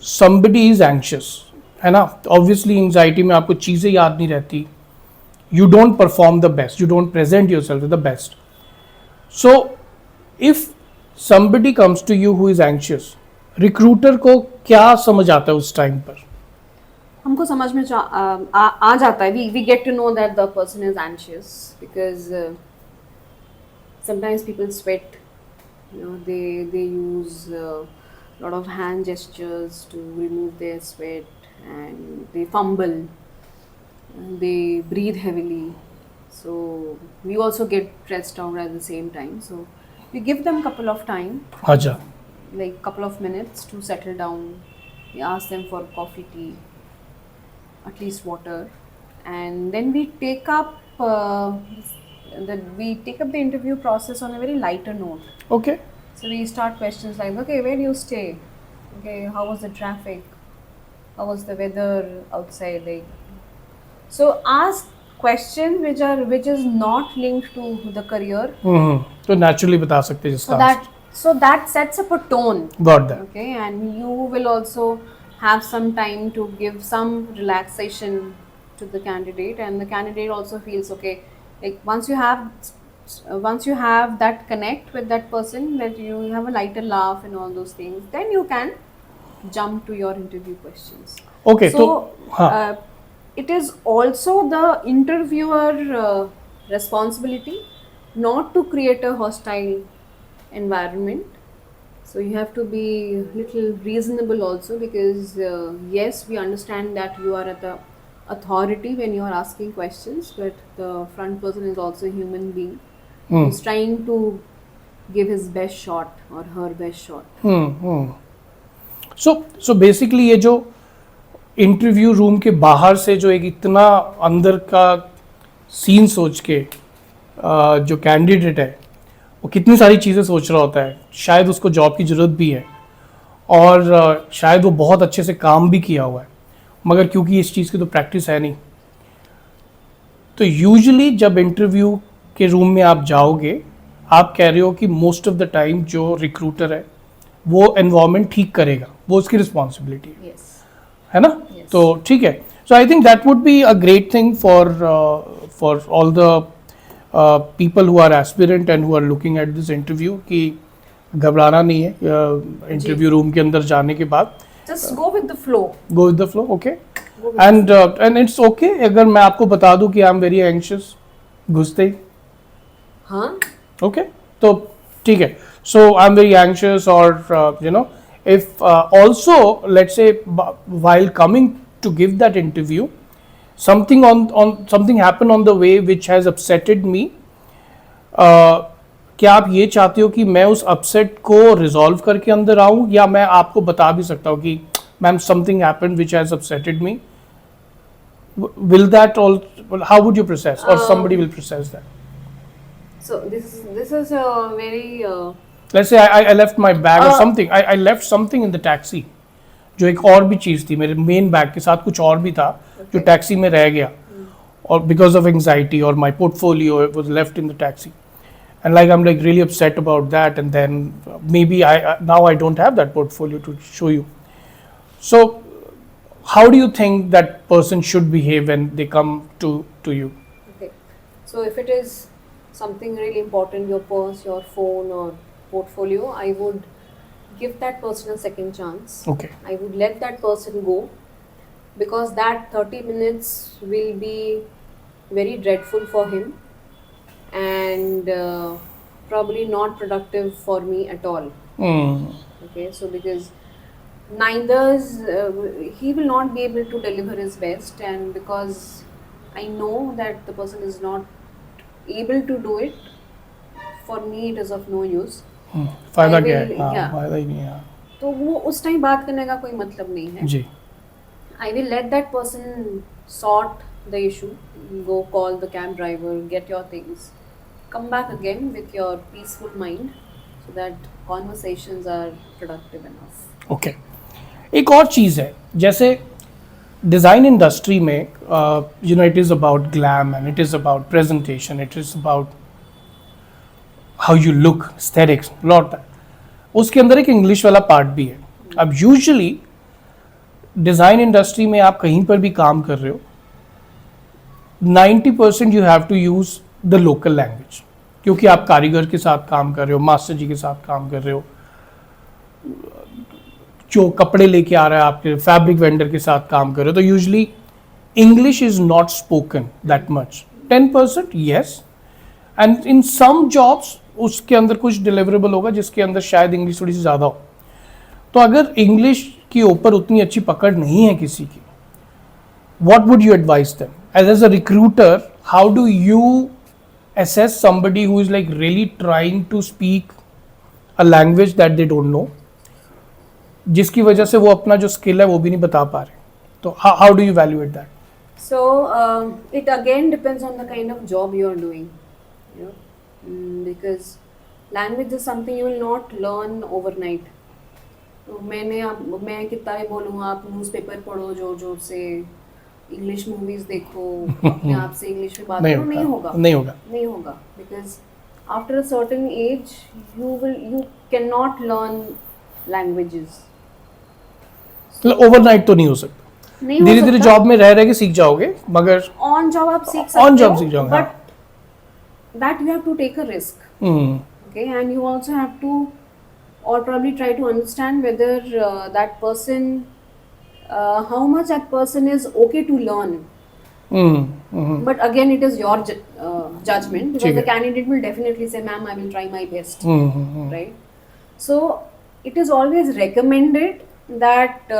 somebody is anxious, है ना, ऑब्वियसली एंग्जाइटी में आपको चीज़ें याद नहीं रहती. You don't perform the best, you don't present yourself as the best. So if somebody comes to you who is anxious, recruiter को क्या समझ आता है उस टाइम पर? हमको समझ में आ जाता है. We get to know that the person is anxious because sometimes people sweat. You know, they use lot of hand gestures to remove their sweat, and they fumble. They breathe heavily, so we also get stressed out at the same time. So we give them couple of time, अच्छा. like couple of minutes to settle down. We ask them for coffee, tea, at least water, and then we take up the interview process on a very lighter note. Okay. So we start questions like, okay, where do you stay? Okay, how was the traffic? How was the weather outside? Like, so ask questions which is not linked to the career. तो naturally बता सकते हैं जिसका So that sets up a tone. Got that. Okay, and you will also have some time to give some relaxation to the candidate, and the candidate also feels okay. Like once you have that connect with that person, that you have a lighter laugh and all those things, then you can jump to your interview questions. Okay, So हाँ. It is also the interviewer responsibility not to create a hostile environment. So you have to be little reasonable also, because yes, we understand that you are at the authority when you are asking questions, but the front person is also a human being who's trying to give his best shot or her best shot. So basically ये जो interview room के बाहर से जो एक इतना अंदर का सीन सोच के जो कैंडिडेट है वो कितनी सारी चीज़ें सोच रहा होता है, शायद उसको जॉब की ज़रूरत भी है और शायद वो बहुत अच्छे से काम भी किया हुआ है, मगर क्योंकि इस चीज़ की तो प्रैक्टिस है नहीं, तो यूजुअली जब इंटरव्यू के रूम में आप जाओगे, आप कह रहे हो कि मोस्ट ऑफ द टाइम जो रिक्रूटर है वो एनवायरनमेंट ठीक करेगा, वो उसकी रिस्पॉन्सिबिलिटी है, Yes. है ना? Yes. तो ठीक है. So I think that would be a great thing for all the people who are aspirant and who are looking at this interview कि घबराना नहीं है इंटरव्यू रूम के अंदर जाने के बाद. Just go with the flow. Go with the flow, okay. Go with And it's okay अगर मैं आपको बता दूं कि I am very anxious घुसते ही, हाँ. okay, तो ठीक है. So I'm very anxious, or you know, if also let's say while coming to give that interview, something something happened on the way which has upsetted me, क्या आप ये चाहते हो कि मैं उस अपसेट को रिजॉल्व करके अंदर आऊं, या मैं आपको बता भी सकता हूं कि ma'am something happened which has upsetted me? Will that all? How would you process, or somebody will process that? So this is a very Let's say I left my bag or something. I left something in the taxi. जो एक और भी चीज़ थी, मेरे main bag के साथ कुछ और भी था जो टैक्सी में रह गया, और बिकॉज ऑफ एंग्जाइटी, और my portfolio was left in the taxi, and like I'm like really upset about that, and then maybe now I don't have that portfolio to show you. So how do you think that person should behave when they come to you? okay. So if it is something really important, your purse, your phone, or portfolio, I would give that person a second chance. Okay. I would let that person go, because that 30 minutes will be very dreadful for him, and probably not productive for me at all. Okay, so because he will not be able to deliver his best, and because I know that the person is not able to do it, for me it is of no use. फायदा I क्या will- है? हाँ, yeah. फायदा ही नहीं है. तो वो उस टाइम बात करने का कोई मतलब नहीं है. जी. I will let that person sort the issue, go call the cab driver, get your things, come back again with your peaceful mind, so that conversations are productive enough. Okay. एक और चीज़ है, जैसे डिज़ाइन इंडस्ट्री में you know it is about glam, and it is about presentation, it is about how you look, aesthetics, lot that. उसके अंदर एक English वाला part भी है. अब यूजुअली डिज़ाइन इंडस्ट्री में आप कहीं पर भी काम कर रहे हो, 90% you have to use the local language, क्योंकि आप कारीगर के साथ काम कर रहे हो, मास्टर जी के साथ काम कर रहे हो, जो कपड़े लेके आ रहा है आपके फैब्रिक वेंडर के साथ काम कर रहे हो, तो usually English is not spoken that much. 10% yes, and in some jobs उसके अंदर कुछ डिलीवरेबल होगा जिसके अंदर शायद इंग्लिश थोड़ी सी ज़्यादा हो. तो अगर इंग्लिश के ऊपर उतनी अच्छी पकड़ नहीं है किसी की, what would you advise them as a recruiter? How do you assess somebody who is like really trying to speak a language that they don't know, जिसकी वजह से वो अपना जो स्किल है वो भी नहीं बता पा रहे? तो how do you evaluate that? So it again depends on the kind of job you are doing, you know, because language is something you will not learn overnight. तो मैं कितना भी बोलूँ, आप न्यूज़पेपर पढ़ो जोर जोर से, इंग्लिश मूवीज देखो, अपने आप से इंग्लिश में बात करो, नहीं होगा, नहीं होगा, because after a certain age you can not learn languages. Overnight तो नहीं हो सकता, धीरे धीरे जॉब में रह के सीख जाओगे, मगर ऑन जॉब आप सीख सकते हो, but that you have to take a risk, okay, and you also have to or probably try to understand whether that person how much that person is okay to learn. But again it is your judgment, because the candidate will definitely say, ma'am, I will try my best, right? So it is always recommended that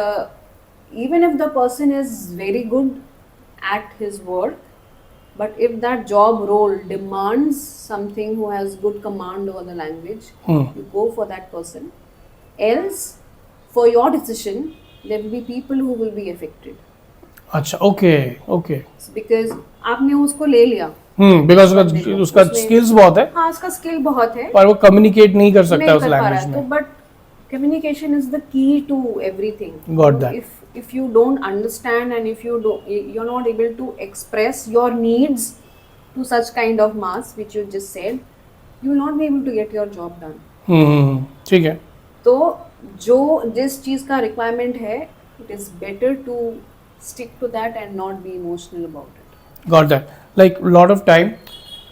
even if the person is very good at his work, but if that job role demands something who has good command over the language, you go for that person. Else, for your decision, there will be people who will be affected. अच्छा, okay. Because आपने उसको ले लिया, because उसका skills बहुत है, हाँ, उसका skill बहुत है, पर वो communicate नहीं कर सकता उस language में. तो but communication is the key to everything. Got that. If you don't understand and if you're not able to express your needs to such kind of mass which you just said, you will not be able to get your job done. ठीक है. तो जो जिस चीज का requirement है, it is better to stick to that and not be emotional about it. Got that. Like lot of time,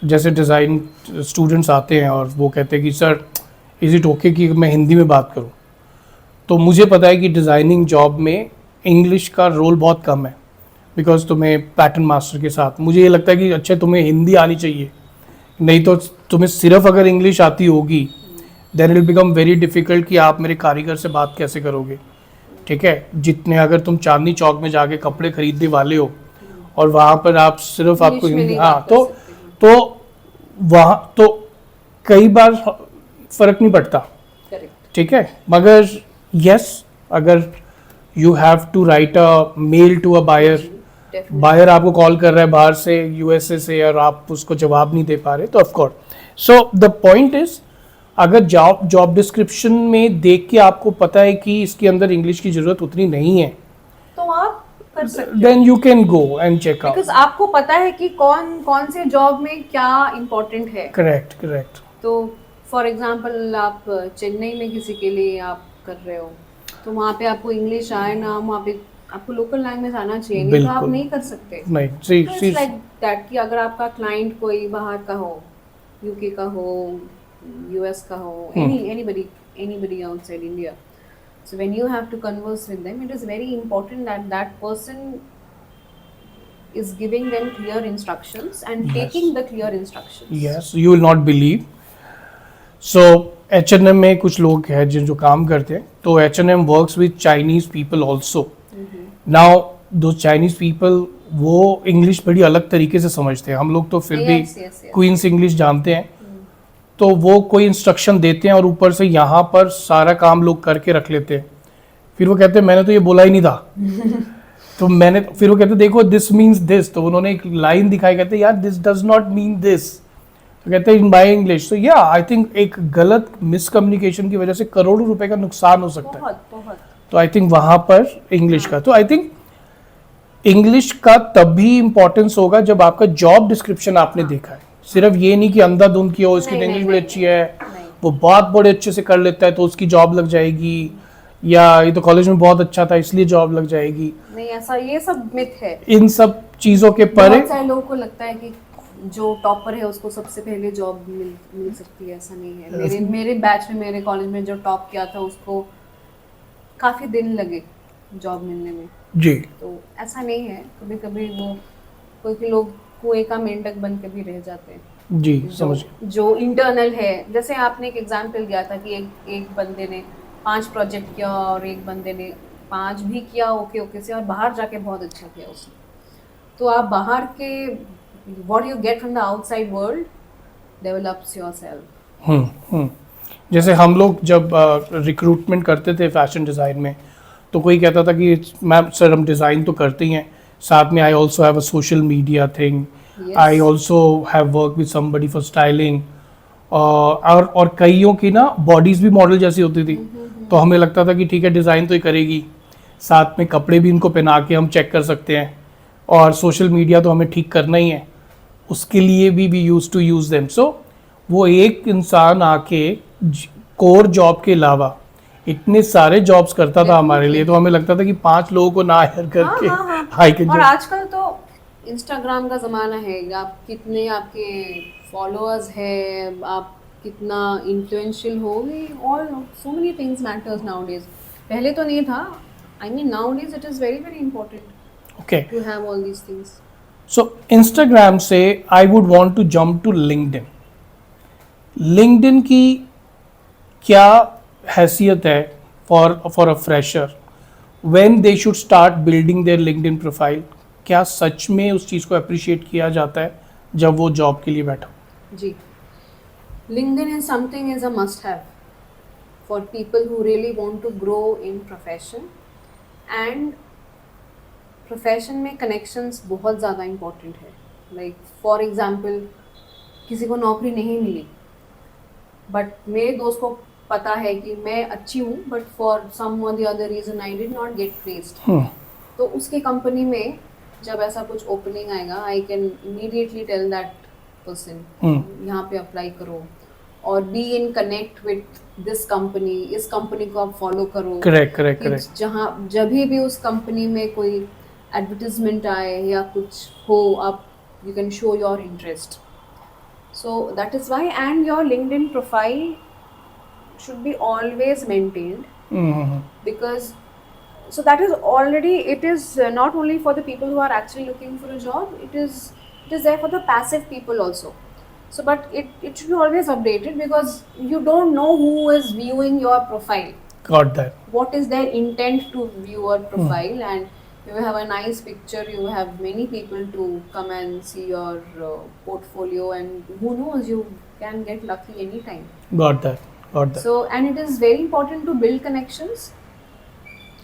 जैसे design students आते हैं और वो कहते हैं कि सर इज इट ओके कि मैं हिंदी में बात करूं, तो मुझे पता है कि डिज़ाइनिंग जॉब में इंग्लिश का रोल बहुत कम है, बिकॉज तुम्हें पैटर्न मास्टर के साथ मुझे ये लगता है कि अच्छा तुम्हें हिंदी आनी चाहिए, नहीं तो तुम्हें सिर्फ अगर इंग्लिश आती होगी then it will become very difficult कि आप मेरे कारीगर से बात कैसे करोगे. ठीक है, जितने अगर तुम चांदनी चौक में जाके कपड़े खरीदने वाले हो और वहाँ पर आप सिर्फ आपको हिंदी, हाँ, तो वहाँ तो कई बार फ़र्क नहीं पड़ता. ठीक है, मगर यस, अगर you have to write a mail to a buyer आपको कॉल कर रहा है बाहर से, यूएसए से, और आप उसको जवाब नहीं दे पा रहे, तो of course. So the point is, अगर जॉब डिस्क्रिप्शन में देख के आपको पता है कि इसके अंदर इंग्लिश की जरूरत उतनी नहीं है, तो आप कर सकते हो, then you can go and check out, because आपको पता है कि कौन से जॉब में क्या इम्पोर्टेंट है. करेक्ट. तो फॉर एग्जांपल आप चेन्नई में किसी के लिए आप कर रहे हो, तो वहाँ पे आपको इंग्लिश आए ना, वहाँ पे आपको लोकल लैंग्वेज आना चाहिए, नहीं तो आप नहीं कर सकते. नहीं, लाइक दैट कि अगर आपका क्लाइंट कोई बाहर का हो, यूके का हो, यूएस का हो, anybody outside India, so when you have to converse with them, it is very important that that person is giving them clear instructions and taking the clear instructions. Yes, you will not believe. So H&M में कुछ लोग हैं जो काम करते हैं, तो H&M works with Chinese people also. Now those Chinese people वो इंग्लिश बड़ी अलग तरीके से समझते हैं, हम लोग तो फिर भी क्वींस इंग्लिश जानते हैं, तो वो कोई इंस्ट्रक्शन देते हैं और ऊपर से यहाँ पर सारा काम लोग करके रख लेते हैं, फिर वो कहते हैं मैंने तो ये बोला ही नहीं था. तो फिर वो कहते हैं देखो दिस मीन्स दिस, तो उन्होंने एक लाइन दिखाई, कहते हैं यार this does not mean this, तो कहते हैं इन बाय इंग्लिश. तो या आई थिंक एक गलत मिसकम्युनिकेशन की वजह से करोड़ों रुपए का नुकसान हो सकता है. तो आई थिंक वहां पर इंग्लिश का, तो आई थिंक इंग्लिश का तभी इंपॉर्टेंस होगा जब आपका जॉब डिस्क्रिप्शन आपने देखा है. सिर्फ ये नहीं कि अंधाधुंध की हो, इसकी इंग्लिश बड़ी अच्छी है, वो बात बड़े अच्छे से कर लेता है तो उसकी जॉब लग जाएगी, या ये तो कॉलेज में बहुत अच्छा था इसलिए जॉब लग जाएगी. नहीं, ऐसा ये सब मिथ है. इन सब चीजों के परे बहुत सारे लोगों को लगता है कि जो टॉपर है उसको सबसे पहले जॉब मिल सकती है. ऐसा नहीं है. मेरे बैच में, मेरे कॉलेज में जो टॉप किया था उसको काफी दिन लगे जॉब मिलने में जी. तो ऐसा नहीं है. कभी कभी वो कोई लोग कुएं का मेंढक बन के भी रह जाते हैं जी. समझ जो इंटरनल है. जैसे आपने एक एग्जांपल दिया था कि एक बंदे ने 5 प्रोजेक्ट किया और एक बंदे ने 5 भी किया ओके से, और बाहर जाके बहुत अच्छा किया उसने. तो आप बाहर के what you get from the outside world develops yourself. जैसे हम लोग जब रिक्रूटमेंट करते थे फैशन डिज़ाइन में, तो कोई कहता था कि मैम सर हम डिज़ाइन तो करते ही हैं, साथ में I also have a social media thing, Yes. I also have work with somebody for styling, और कईयों की ना बॉडीज भी मॉडल जैसी होती थी, तो हमें लगता था कि ठीक है डिज़ाइन तो ही करेगी, साथ में कपड़े भी इनको पहना के हम चेक कर सकते हैं, और सोशल मीडिया तो हमें ठीक करना ही है, उसके लिए भी we use to use them. So वो एक इंसान आके कोर जॉब के अलावा इतने सारे जॉब्स करता था हमारे लिए, तो हमें लगता था कि 5 लोगों को ना हायर करके हाँ। हाई के और जॉब। आजकल तो इंस्टाग्राम का ज़माना है, आप कितने आपके फॉलोअर्स है, आप कितना इन्फ्लुएंशियल हो, all so many things matters nowadays. पहले तो नहीं था, I mean nowadays it is very very important okay, to have all these things. So Instagram से I would want to jump to LinkedIn. LinkedIn की क्या हैसियत है for a fresher when they should start building their LinkedIn profile? क्या सच में उस चीज़ को अप्रिशिएट किया जाता है जब वो जॉब के लिए बैठा? जी, LinkedIn is something is a must have for people who really want to grow in profession, and profession में कनेक्शंस बहुत ज़्यादा इम्पोर्टेंट है। लाइक फॉर एग्जांपल, किसी को नौकरी नहीं मिली, बट मेरे दोस्त को पता है कि मैं अच्छी हूँ, बट फॉर सम और the other reason I did not get placed, तो उसके कंपनी में जब ऐसा कुछ ओपनिंग आएगा, I can immediately tell that person यहाँ पे अप्लाई करो, और be in connect with this company, इस कंपनी को आप फॉलो करो। करेक्ट। जहाँ जब भी उस कंपनी में कोई एडवर्टीजमेंट आए या कुछ हो, आप you can show your interest. So that is why, and your LinkedIn profile should be always maintained, because so that is already, it is not only for the people who are actually looking for a job, it is there for the passive people also. So but it should be always updated, because you don't know who is viewing your profile, Got that. what is their intent to view your profile. And you have a nice picture, you have many people to come and see your portfolio, and who knows, you can get lucky anytime. Got that. So and it is very important to build connections,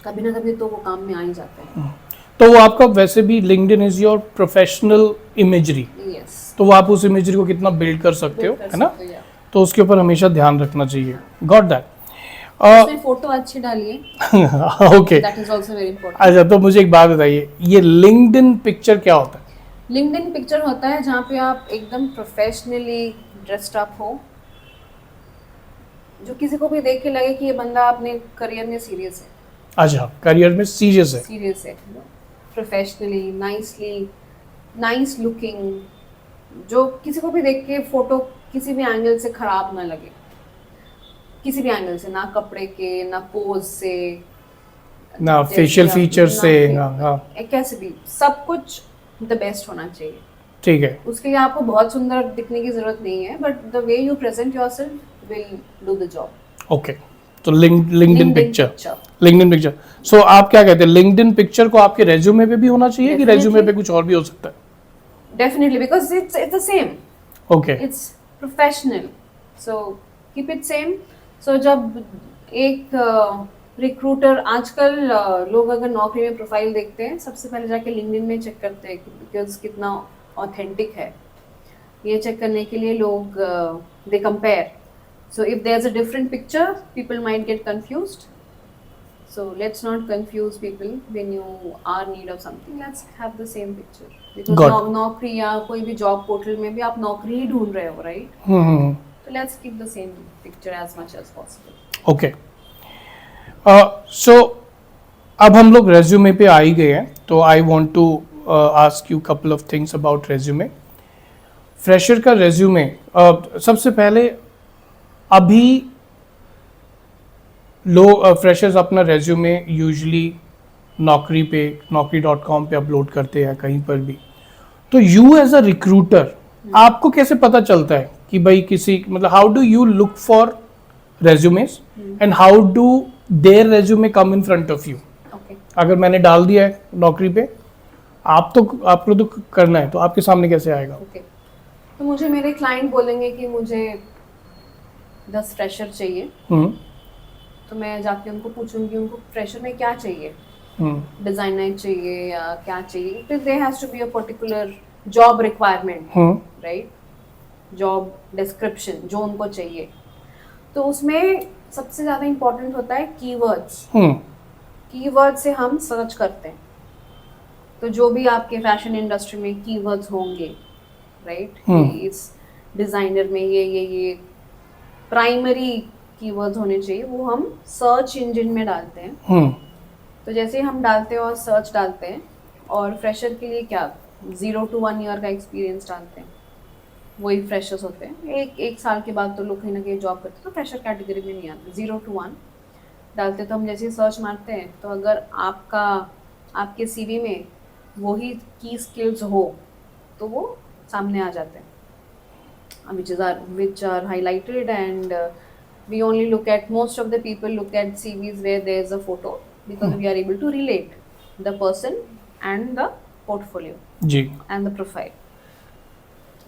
कभी ना कभी तो वो काम में आ ही जाते हैं। तो वो आपका वैसे भी LinkedIn is your professional imagery, Yes. तो वो आप उस इमेजरी को कितना बिल्ड कर सकते हो, है ना, तो उसके ऊपर हमेशा ध्यान रखना चाहिए। Got that. उसमें फोटो अच्छी डालिए, okay, that is also very important. अच्छा, तो मुझे एक बात बताइए, ये लिंक्डइन पिक्चर क्या होता है? लिंक्डइन पिक्चर होता है जहाँ पे आप एकदम प्रोफेशनली ड्रेस्ड अप हो, जो किसी को भी देख के लगे कि ये बंदा अपने करियर में सीरियस है। अच्छा, करियर में सीरियस है, प्रोफेशनली, नाइसली, नाइस लुकिंग, जो किसी को भी देख के फोटो किसी भी एंगल से खराब ना लगे, किसी भी एंगल से, ना कपड़े के, ना पोज से, ना फेशियल फीचर से, हाँ, कैसे भी, सब कुछ द बेस्ट होना चाहिए। ठीक है, उसके लिए आपको बहुत सुंदर दिखने की जरूरत नहीं है, but the way you present yourself will do the job. Okay, तो लिंक्डइन पिक्चर। सो आप क्या कहते हैं, लिंक्डइन पिक्चर को आपके रेज्यूमे पे भी होना चाहिए कि रेज्यूमे पे कुछ और भी हो सकता है? Definitely, because it's the same. Okay. It's professional, so keep it same. So जब एक रिक्रूटर, आजकल लोग अगर नौकरी में प्रोफाइल देखते हैं, सबसे पहले जाके लिंक्डइन में चेक करते हैं बिकॉज कितना ऑथेंटिक है। ये चेक करने के लिए लोग दे compare. So if there's a different picture, people might get confused. So let's not confuse people when you are in need of something. Let's have the same picture. Because नौकरी या कोई भी जॉब पोर्टल में भी आप नौकरी ही ढूंढ रहे हो, right? So let's keep the same picture as much as possible. Okay. So अब हम लोग रेज्यूमे पे आ ही गए हैं, तो I want to ask you couple of things about resume. Fresher का रेज्यूमे, सबसे पहले अभी लोग फ्रेशर्स अपना रेज्यूमे यूजुअली नौकरी.com पे अपलोड करते हैं, कहीं पर भी। तो यू एज अ रिक्रूटर, आपको कैसे पता चलता है कि भाई किसी, मतलब how do you look for resumes and how do their resume come in front of you? अगर मैंने डाल दिया है नौकरी पे, आपको तो करना है, तो आपके सामने कैसे आएगा? तो मुझे मेरे क्लाइंट बोलेंगे कि मुझे 10 फ्रेशर चाहिए, तो मैं जाके उनको पूछूंगी उनको फ्रेशर में क्या चाहिए, डिजाइनर चाहिए या क्या चाहिए, फिर there has to be a particular job requirement, right, job description जो उनको चाहिए। तो उसमें सबसे ज़्यादा इम्पोर्टेंट होता है कीवर्ड्स। कीवर्ड से हम सर्च करते हैं, तो जो भी आपके फैशन इंडस्ट्री में कीवर्ड्स होंगे, राइट, इस डिज़ाइनर में ये प्राइमरी कीवर्ड्स होने चाहिए, वो हम सर्च इंजन में डालते हैं। तो जैसे हम डालते हैं और सर्च डालते हैं, और फ्रेशर के लिए क्या 0 to 1 ईयर का एक्सपीरियंस डालते हैं, वही फ्रेशर्स होते हैं। एक साल के बाद तो लोग कहीं ना कहीं जॉब करते हैं, तो फ्रेशर कैटेगरी में नहीं आते। 0 to 1 डालते, तो हम जैसे ही सर्च मारते हैं, तो अगर आपके सीवी में वही की स्किल्स हो तो वो सामने आ जाते हैं, which are highlighted, and we only look at, most of the people look at CVs where there is a photo, because we are able to relate the person and the portfolio जी and the profile.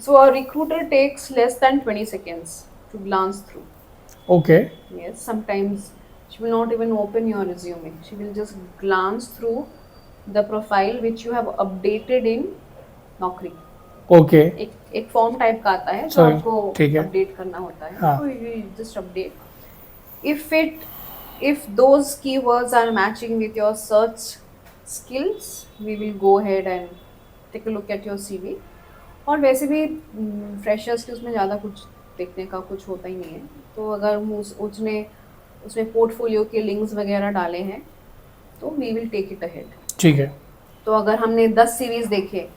So a recruiter takes less than 20 seconds to glance through. Okay Yes, sometimes she will not even open your resume. She will just glance through the profile which you have updated in Naukri. Okay एक form type का आता है जो Sorry, आपको ठीक है। Update करना होता है, हाँ। तो you just update. if those keywords are matching with your search skills, we will go ahead and take a look at your CV. और वैसे भी फ्रेशर्स के उसमें ज़्यादा कुछ देखने का कुछ होता ही नहीं है, तो अगर उसमें पोर्टफोलियो के लिंक्स वगैरह डाले हैं तो we will take it ahead. ठीक है। तो अगर हमने 10 सीवीज देखे,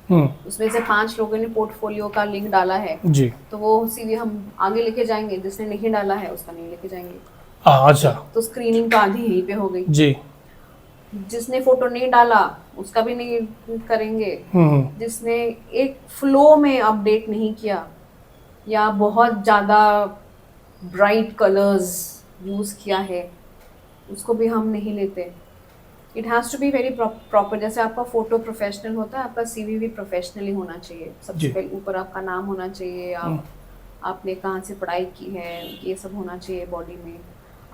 उसमें से 5 लोगों ने पोर्टफोलियो का लिंक डाला है, जी तो वो सीवी हम आगे लेके जाएंगे, जिसने नहीं डाला है उसका नहीं लेके जाएंगे। अच्छा तो स्क्रीनिंग तो आधी यहीं पे हो गई। जी जिसने फोटो नहीं डाला उसका भी नहीं करेंगे, जिसने एक फ्लो में अपडेट नहीं किया या बहुत ज़्यादा ब्राइट कलर्स यूज़ किया है, उसको भी हम नहीं लेते। It has to be very proper. जैसे आपका फ़ोटो प्रोफेशनल होता है, आपका सीवी भी प्रोफेशनली होना चाहिए। सबसे पहले ऊपर आपका नाम होना चाहिए, आपने कहाँ से पढ़ाई की है, ये सब होना चाहिए बॉडी में।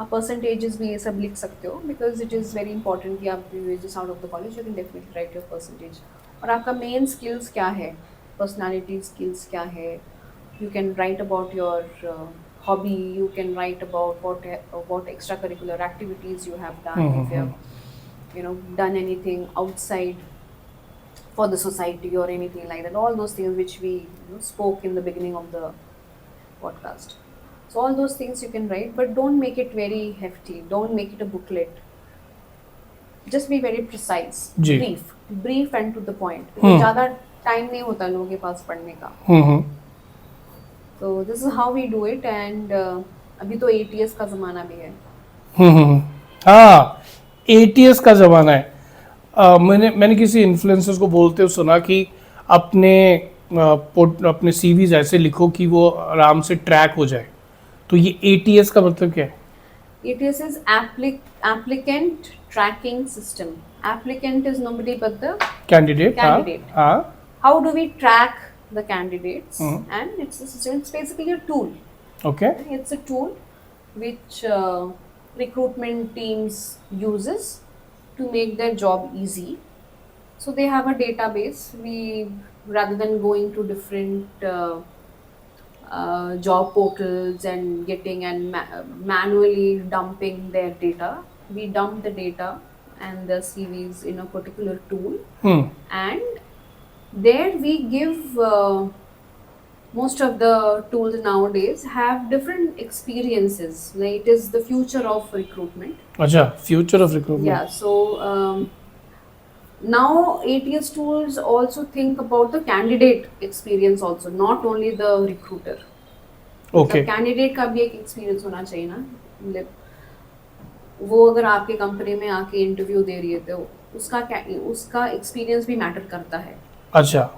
आप परसेंटेजेस भी ये सब लिख सकते हो, because it is very important कि आप just out of the college you can definitely right your percentage. और आपका मेन स्किल्स क्या है, पर्सनालिटी स्किल्स क्या है, you can write about your hobby, you can write about what extracurricular activities you have done, if you have done anything outside for the society or anything like that, all those things which we spoke in the beginning of the podcast. So all those things you can write, but don't make it very hefty, don't make it a booklet, just be very precise, brief and to the point, because ज़्यादा time नहीं होता लोगों के पास पढ़ने का। तो this is how we do it, and अभी तो ATS का ज़माना भी है। हाँ ATS का ज़माना है। मैंने किसी इन्फ्लुएंसर्स को बोलते हुए सुना कि अपने CVs ऐसे लिखो कि वो आराम से ट्रैक हो जाए। तो ये ATS का मतलब क्या है? ATS is applicant tracking system. Applicant is nobody but the candidate. हाँ. How do we track the candidates? And it's a system. It's basically a tool. Okay. It's a tool which recruitment teams uses to make their job easy. So they have a database. Rather than going to different job portals and getting and manually dumping their data, we dump the data and the CVs in a particular tool, and there we give most of the tools nowadays have different experiences, like it is the future of recruitment. Acha, future of recruitment. Yeah, so now ATS tools also think about the candidate experience also, not only the recruiter. Okay. Candidate का भी एक experience होना चाहिए ना, मतलब वो अगर आपके कंपनी में आके इंटरव्यू दे रही है तो उसका एक्सपीरियंस भी मैटर करता है। अच्छा,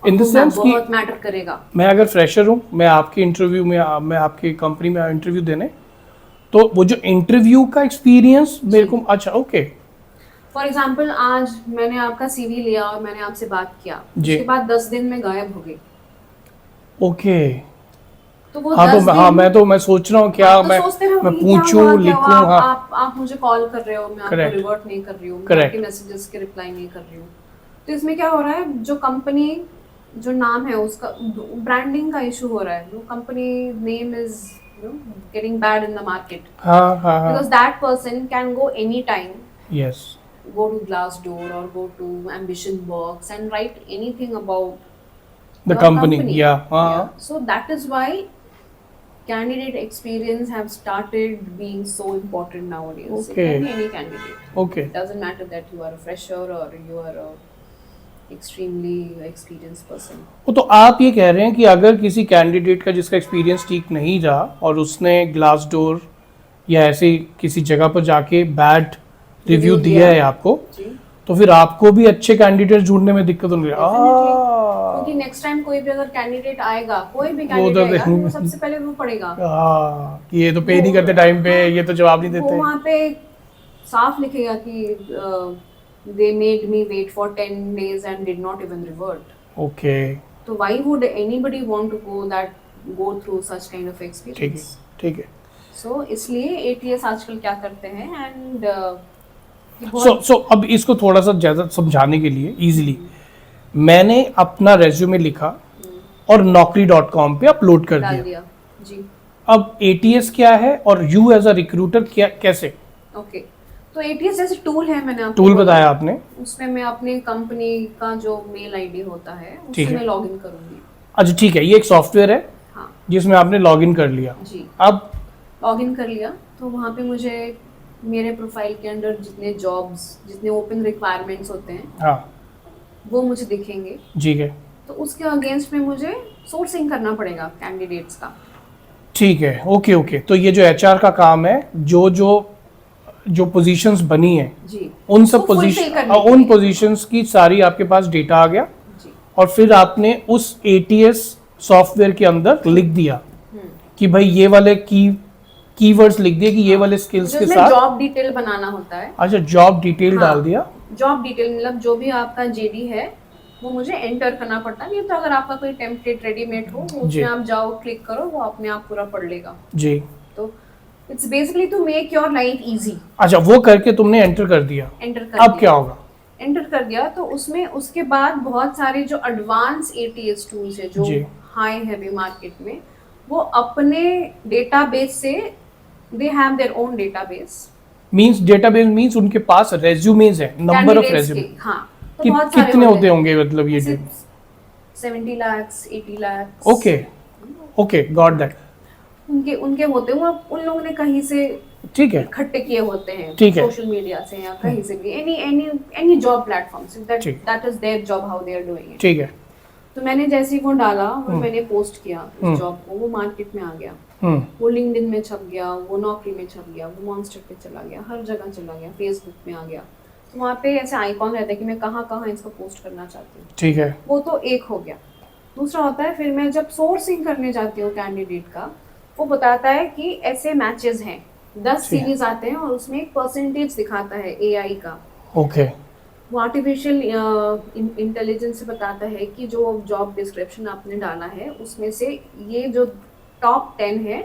इन द सेंस कि बहुत मैटर करेगा। मैं अगर फ्रेशर हूँ, मैं आपके इंटरव्यू में मैं आपकी कंपनी में इंटरव्यू देने, तो वो जो इंटरव्यू का एक्सपीरियंस मेरे को, अच्छा ओके। फॉर एग्जाम्पल आज मैंने आपका CV लिया और मैंने आपसे बात किया, उसके बाद 10 दिन में गायब हो गई। ओके। तो वो हाँ 10 तो हाँ दिन मैं सोच रहा हूँ क्या आप तो मैं सोचते रहो मैं कि क्या पूछूं हुआ, क्या हुआ, लिखूं। हाँ आप मुझे कॉल कर रहे हो, मैं आपको करेक्ट रिवर्ट नहीं कर रही हूँ, मैं करेक्ट आपके मैसेजेस के रिप्लाई नहीं कर रही हूँ। तो इसमें क्या हो रहा है, जो कंपनी, जो नाम है उसका ब्रांडिंग का इशू हो रहा है, जो company name is getting bad in the market, हाँ हाँ हाँ because that person can go any time, yes go to Glassdoor or go to Ambition Box and write anything about the your company company. या Yeah, हाँ so that is why candidate experience have started being so important nowadays. It okay can be any candidate. Okay. It doesn't matter that you are a fresher or you are a extremely experienced person. वो तो आप ये कह रहे हैं कि अगर किसी कैंडिडेट का जिसका एक्सपीरियंस ठीक नहीं रहा और उसने ग्लास डोर या ऐसे किसी जगह पर जाके बैड रिव्यू दिया है आपको, जी, तो फिर आपको भी अच्छे कैंडिडेट ढूंढने में दिक्कत होगी। Definitely. क्योंकि नेक्स्ट टाइम कोई भी अगर कैंडिडेट आएगा, कोई भी वो कैंडिडेट तो आएगा, वो सबसे पहले वो पढ़ेगा। कि ये तो पे नहीं करते टाइम पे, ये तो जवाब नहीं वो देते। वहाँ पे साफ लिखेगा कि they made me wait for 10 days and did not even revert. Okay तो why would anybody want to go through such kind of ठीक है experience? ठीक है। So इसलिए ATS आजकल क्या करते हैं and सो अब इसको थोड़ा सा ज़्यादा समझाने के लिए इजीली, मैंने अपना रेज्यूमे लिखा और naukri.com पे अपलोड कर डाल दिया। दिया जी। अब ATS क्या है और यू एज अ रिक्रूटर क्या कैसे? ओके, तो ATS जैसे टूल है, मैंने आपको टूल बोला, बताया आपने। उसमें मैं अपनी कंपनी का जो मेल आईडी होता है ठीक उससे है। मैं लॉग इन करूंगी। अच्छा ठीक है, ये एक सॉफ्टवेयर है हाँ जिसमें आपने लॉग इन कर लिया। जी, अब लॉग इन कर लिया तो वहाँ पे मुझे मेरे प्रोफाइल के अंदर जितने जॉब्स, जितने ओपन रिक्वायरमेंट्स होते हैं हाँ वो मुझे दिखेंगे। ठीक है तो उसके अगेंस्ट में मुझे सोर्सिंग करना पड़ेगा कैंडिडेट्स का। ठीक है ओके ओके। तो ये जो HR का काम है, जो जो जो पोजीशंस बनी है जी, उन सब उसको fulfill पोजीशन करने के उन लिए। पोजीशंस की सारी आपके पास डेटा आ गया जी, और फिर आपने उस ATS सॉफ्टवेयर के अंदर लिख दिया कि भाई ये वाले कीवर्ड्स लिख दिए कि ये वाले स्किल्स के जिसमें साथ। जॉब डिटेल बनाना होता है। अच्छा जॉब डिटेल हाँ। डाल दिया। जॉब डिटेल मतलब जो भी आपका JD है वो मुझे एंटर करना पड़ता है। नहीं तो अगर आपका कोई टेम्पलेट रेडीमेड हो जी। उसमें आप जाओ, क्लिक करो, वो अपने आप पूरा पढ़ लेगा। जी तो it's basically to make your life easy. अच्छा वो करके तुमने एंटर कर दिया। एंटर कर अब दिया। क्या होगा? एंटर कर दिया तो उसमें उसके बाद बहुत सारे जो एडवांस ATS टूल्स है जो जी। हाई हैवी मार्केट में, वो अपने डेटाबेस से, they have their own database. Means database means उनके पास रेज्यूमेज है, नंबर ऑफ रेज्यूमे हाँ, तो बहुत सारे कितने होते होंगे मतलब ये? 70 lakhs 80 lakhs। Okay okay got that. उनके उनके होते हैं, वो उन लोगों ने कहीं से ठीक है इकट्ठे किए होते हैं, ठीक है। सोशल मीडिया से या कहीं से भी, एनी जॉब प्लेटफॉर्म से। ठीक। That is their job, how they are doing it. ठीक है। तो मैंने जैसे ही वो डाला और मैंने पोस्ट किया उस जॉब को, वो मार्केट में आ गया, वो लिंक्डइन में छप गया, वो नौकरी में छप गया, वो मॉन्स्टर पे चला गया, हर जगह चला गया, फेसबुक में आ गया। तो वहाँ पे ऐसे आइकॉन रहता है कि मैं कहाँ कहाँ इसको पोस्ट करना चाहती हूँ। ठीक है वो तो एक हो गया। दूसरा होता है फिर मैं जब सोर्सिंग करने जाती हूँ कैंडिडेट का, वो बताता है कि ऐसे मैचेस हैं, 10 सीरीज आते हैं और उसमें एक परसेंटेज दिखाता है AI का। ओके वो आर्टिफिशियल इंटेलिजेंस से बताता है कि जो जॉब डिस्क्रिप्शन आपने डाला है उसमें से ये जो टॉप 10 है,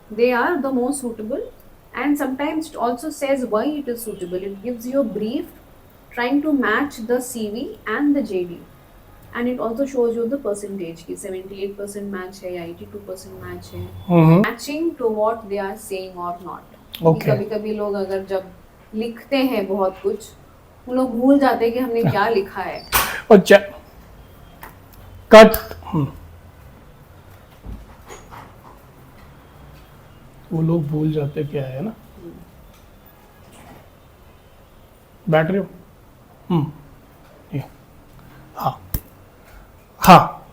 they are the most suitable, and sometimes it also says why it is suitable. It gives you a brief trying to match the CV and the JD, and it also shows you the percentage की 78% match है या 82% match है, matching to what they are saying और not. Okay. कभी कभी लोग अगर जब लिखते हैं बहुत कुछ, वो लोग भूल जाते हैं कि हमने क्या लिखा है। अच्छा कट। वो लोग भूल जाते क्या है ना। बैठ रहे हो? ये हाँ हाँ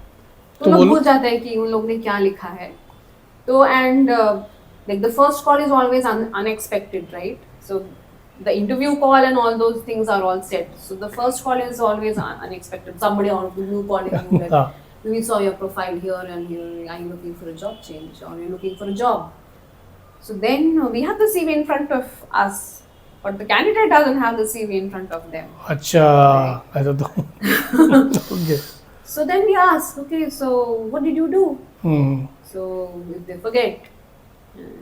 तो लोग बोलो। भूल जाते हैं कि उन लोग ने क्या लिखा है। तो and like the first call is always unexpected, right? So the interview call and all those things are all set. So the first call is always unexpected. Somebody on you calling you like, हाँ we saw your profile here and here. Are you looking for a job change or are you looking for a job? So then we have the CV in front of us, but the candidate doesn't have the CV in front of them. अच्छा ऐसा तो okay So then we ask, okay, so what did you do? Hmm So if they forget,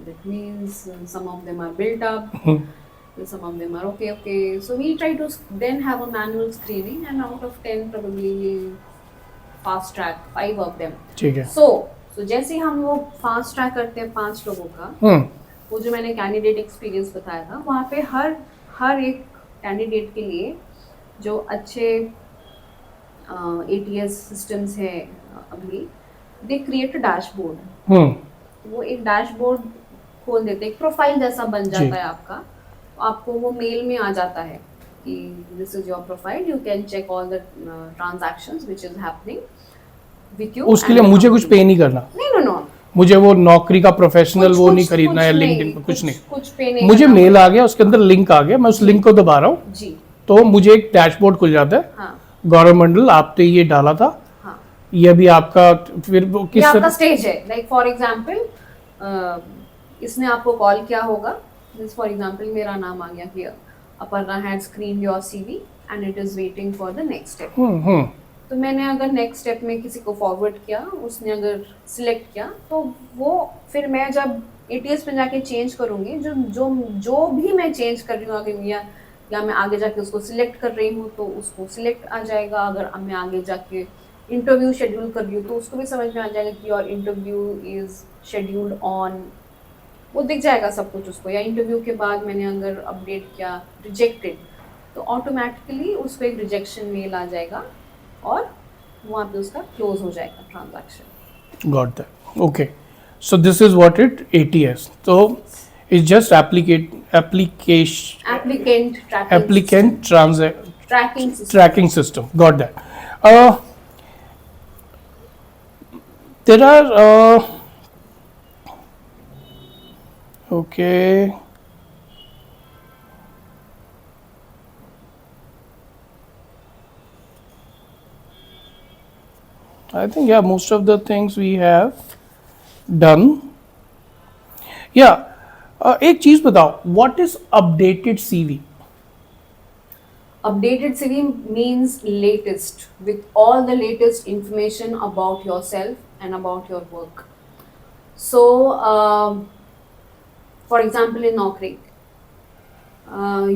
that means some of them are built up, some of them are okay. So we try to then have a manual screening, and out of 10 probably we fast track 5 of them. ठीक है So जैसे ही हम वो fast track करते हैं 5 लोगों का, वो जो मैंने कैंडिडेट एक्सपीरियंस बताया था, वहाँ पे हर एक कैंडिडेट के लिए जो अच्छे ATS सिस्टम्स है अभी, दे क्रिएट अ डैशबोर्ड. वो एक डैशबोर्ड खोल देते, एक प्रोफाइल जैसा बन जाता है आपका. आपको वो मेल में आ जाता है कि this is your profile, you can check all the transactions which is happening with you. उसके लिए मुझे कुछ पे नहीं करना. नो मुझे वो नौकरी का प्रोफेशनल वो नहीं खरीदना है, लिंक्डइन कुछ नहीं. मुझे मेल आ गया, उसके अंदर लिंक आ गया, मैं उस लिंक को दबा रहा हूँ जी, तो मुझे एक डैशबोर्ड खुल जाता है. हाँ, गौरव मंडल आपने ये डाला था, हाँ. ये भी आपका, फिर वो ये किस आपका तरह स्टेज है. लाइक फॉर एग्जांपल इसने आपको कॉल किया होगा. फॉर एग्जांपल मेरा नाम आ गया कि Aparna had screen your CV and it is waiting for the next step. तो मैंने अगर नेक्स्ट स्टेप में किसी को फॉरवर्ड किया, उसने अगर सिलेक्ट किया, तो वो फिर मैं जब ATS में जाके चेंज करूँगी, जो भी मैं चेंज कर रही हूँ आगे, या मैं आगे जाके उसको सिलेक्ट कर रही हूँ तो उसको सिलेक्ट आ जाएगा. अगर मैं आगे जाके इंटरव्यू शेड्यूल कर रही हूँ तो उसको भी समझ में आ जाएगा कि your interview is scheduled on, वो दिख जाएगा सब कुछ उसको. या इंटरव्यू के बाद मैंने अगर अपडेट किया रिजेक्टेड, तो ऑटोमेटिकली उसको एक रिजेक्शन मेल आ जाएगा और वहाँ पे उसका क्लोज हो जाएगा transaction. Got that. Okay, so this is what it ATS. तो it's just applicant tracking system. Got that. There are okay. I think most of the things we have done. एक चीज बताओ, what is updated CV? Updated CV means latest, with all the latest information about yourself and about your work. So, for example, in Naukri,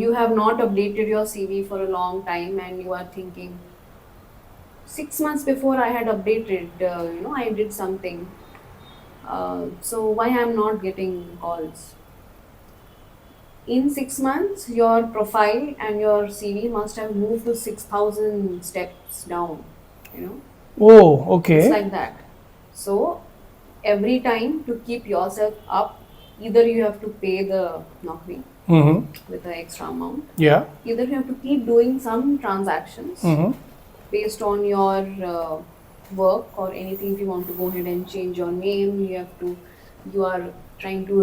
you have not updated your CV for a long time and you are thinking, 6 months before I had updated, I did something. So why I am not getting calls? In 6 months, your profile and your CV must have moved to 6,000 steps down. Oh, okay. It's like that. So every time to keep yourself up, either you have to pay the Naukri with the extra amount. Yeah. Either you have to keep doing some transactions based on your work or anything. If you want to go ahead and change your name, you are trying to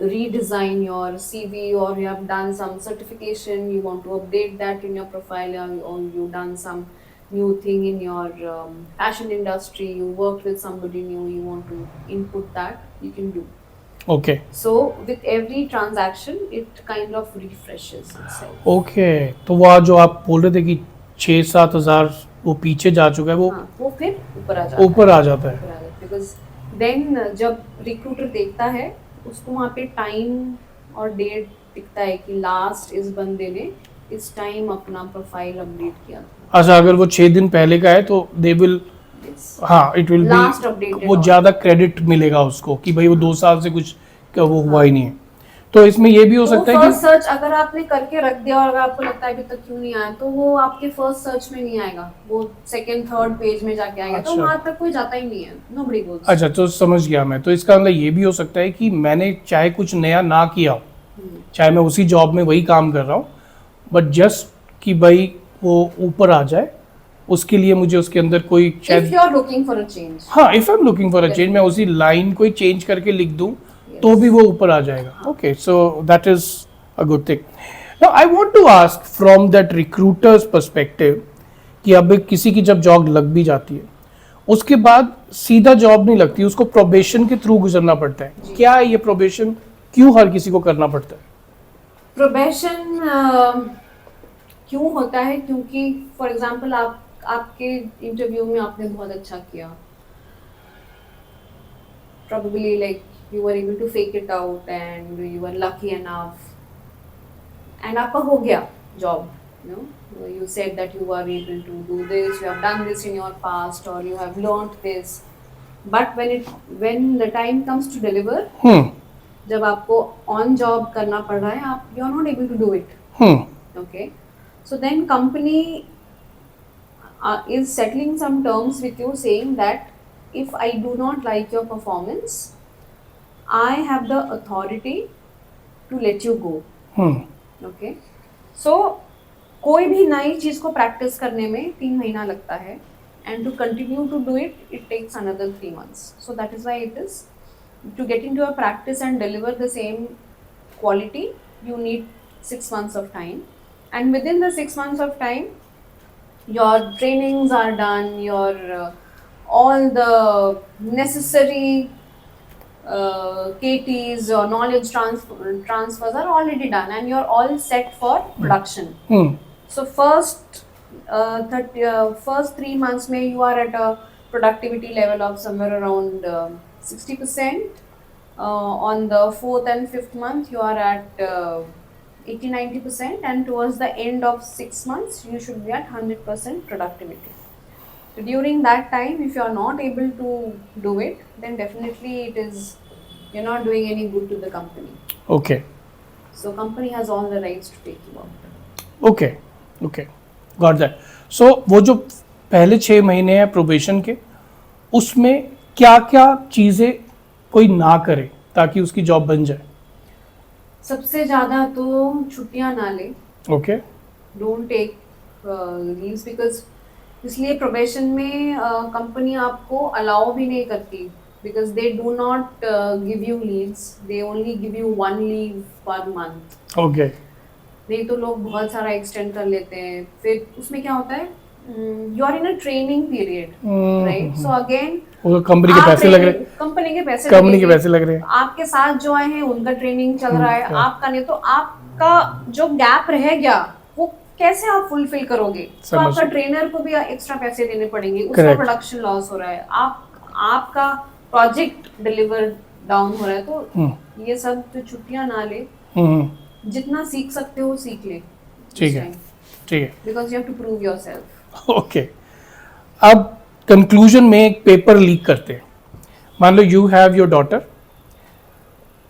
redesign your CV, or you have done some certification, you want to update that in your profile, or you've done some new thing in your fashion industry, you worked with somebody new, you want to input that, you can do. Okay. So with every transaction, it kind of refreshes itself. Okay. तो वो जो आप बोल रहे थे कि 6-7 हज़ार वो पीछे जा चुका है, वो फिर ऊपर आ जाता है. Because then जब रिक्रूटर देखता है, उसको वहाँ पे टाइम और डेट दिखता है कि लास्ट इस बंदे ने इस टाइम अपना प्रोफाइल अपडेट किया था. अच्छा, अगर वो 6 दिन पहले का है तो they will, it will be, वो ज्यादा क्रेडिट मिलेगा उसको कि भाई वो 2 साल से कुछ वो हुआ ही नहीं है. तो इसमें ये भी हो सकता है कि फर्स्ट सर्च अगर आपने करके रख दिया और अगर आपको लगता है अभी तक क्यों नहीं आया, तो वो आपके फर्स्ट सर्च में नहीं आएगा, वो सेकंड थर्ड पेज में जाके आएगा. तो वहां तक कोई जाता ही नहीं है. नोबडी गोस. अच्छा, तो समझ गया मैं. तो इसका मतलब ये भी हो सकता है कि मैंने चाहे कुछ नया ना किया हो, चाहे मैं उसी जॉब में वही काम कर रहा हूँ, बट जस्ट कि भाई वो ऊपर आ जाए, उसके लिए मुझे उसके अंदर कोई if you are looking for a change, if I am looking for a change, मैं उसी लाइन को चेंज करके लिख दूं तो भी वो ऊपर आ जाएगा. Okay, so that is a good thing. Now I want to ask from that recruiter's perspective कि अब किसी की जब जॉब लग भी जाती है, उसके बाद सीधा जॉब नहीं लगती, उसको प्रोबेशन के थ्रू गुजरना पड़ता है. क्या है ये प्रोबेशन, क्यों हर किसी को करना पड़ता है? प्रोबेशन क्यों होता है? क्योंकि फॉर एग्जांपल आपके इंटरव्यू में आपने बहुत अच्छा किया, probably like you were able to fake it out and you were lucky enough and आपका हो गया job, you know, you said that you were able to do this, you have done this in your past or you have learnt this, but when the time comes to deliver, जब आपको on job करना पड़ रहा है, आप you are not able to do it. Okay, so then company is settling some terms with you saying that if I do not like your performance, I have the authority to let you go. Okay, so कोई भी नई चीज को practice करने में 3 महीना लगता है and to continue to do it takes another 3 months. So that is why it is to get into a practice and deliver the same quality, you need 6 months of time, and within the 6 months of time your trainings are done, your all the necessary KTs or knowledge transfers are already done and you're all set for production. So first 3 months may you are at a productivity level of somewhere around 60%. On the 4th and 5th month you are at 80-90%, and towards the end of 6 months you should be at 100% productivity. So during that time, if you are not able to do it, then definitely you're not doing any good to the company. Okay. So company has all the rights to take you out. Okay. Got that. So वो जो पहले 6 महीने हैं probation के, उसमें क्या क्या चीजें कोई ना करे ताकि उसकी जॉब बन जाए? सबसे ज्यादा तो छुट्टियां ना ले. Okay. Don't take leaves because इसलिए प्रोबेशन में कंपनी आपको अलाउ भी नहीं करती because they do not give you leaves, they only give you 1 leave per month. Okay. नहीं तो लोग बहुत सारा एक्सटेंड कर लेते हैं. फिर उसमें क्या होता है, you are in a training period, right? So again वो कंपनी के पैसे लग रहे हैं, कंपनी के पैसे लग रहे हैं, आपके साथ जो आए हैं उनका ट्रेनिंग चल रहा है, आपका नहीं, तो आपका जो गैप रह गया वो कैसे आप फुलफिल करोगे? तो आपका ट्रेनर को भी एक्स्ट्रा पैसे देने पड़ेंगे, उसका प्रोडक्शन लॉस हो रहा है, आपका प्रोजेक्ट डिलीवर डाउन हो रहा है. तो ये सब जो छुट्टियां ना ले, जितना सीख सकते हो सीख ले. ठीक है because you have to prove yourself. Okay. अब कंक्लूजन में एक पेपर लीक करते हैं. मान लो यू हैव योर डॉटर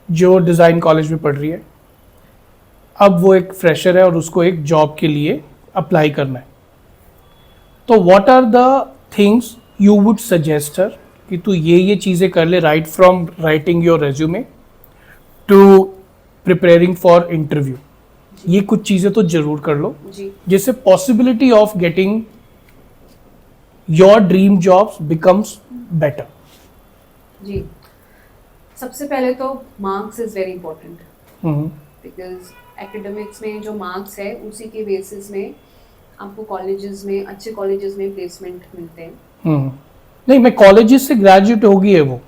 जो डिज़ाइन कॉलेज में पढ़ रही है, अब वो एक फ्रेशर है और उसको एक जॉब के लिए अप्लाई करना है. तो what are the things you would suggest her कि तू ये चीज़ें कर ले, right from writing your resume to preparing for interview. ये कुछ चीज़ें तो जरूर कर लो जिससे possibility of getting your dream jobs becomes better. जी, सबसे पहले तो marks is very important because academics में जो मार्क्स है उसी के बेसिस में आपको कॉलेजेस में, अच्छे कॉलेजेस में प्लेसमेंट मिलते हैं. नहीं, मैं कॉलेजेस से ग्रेजुएट हो गई है वो.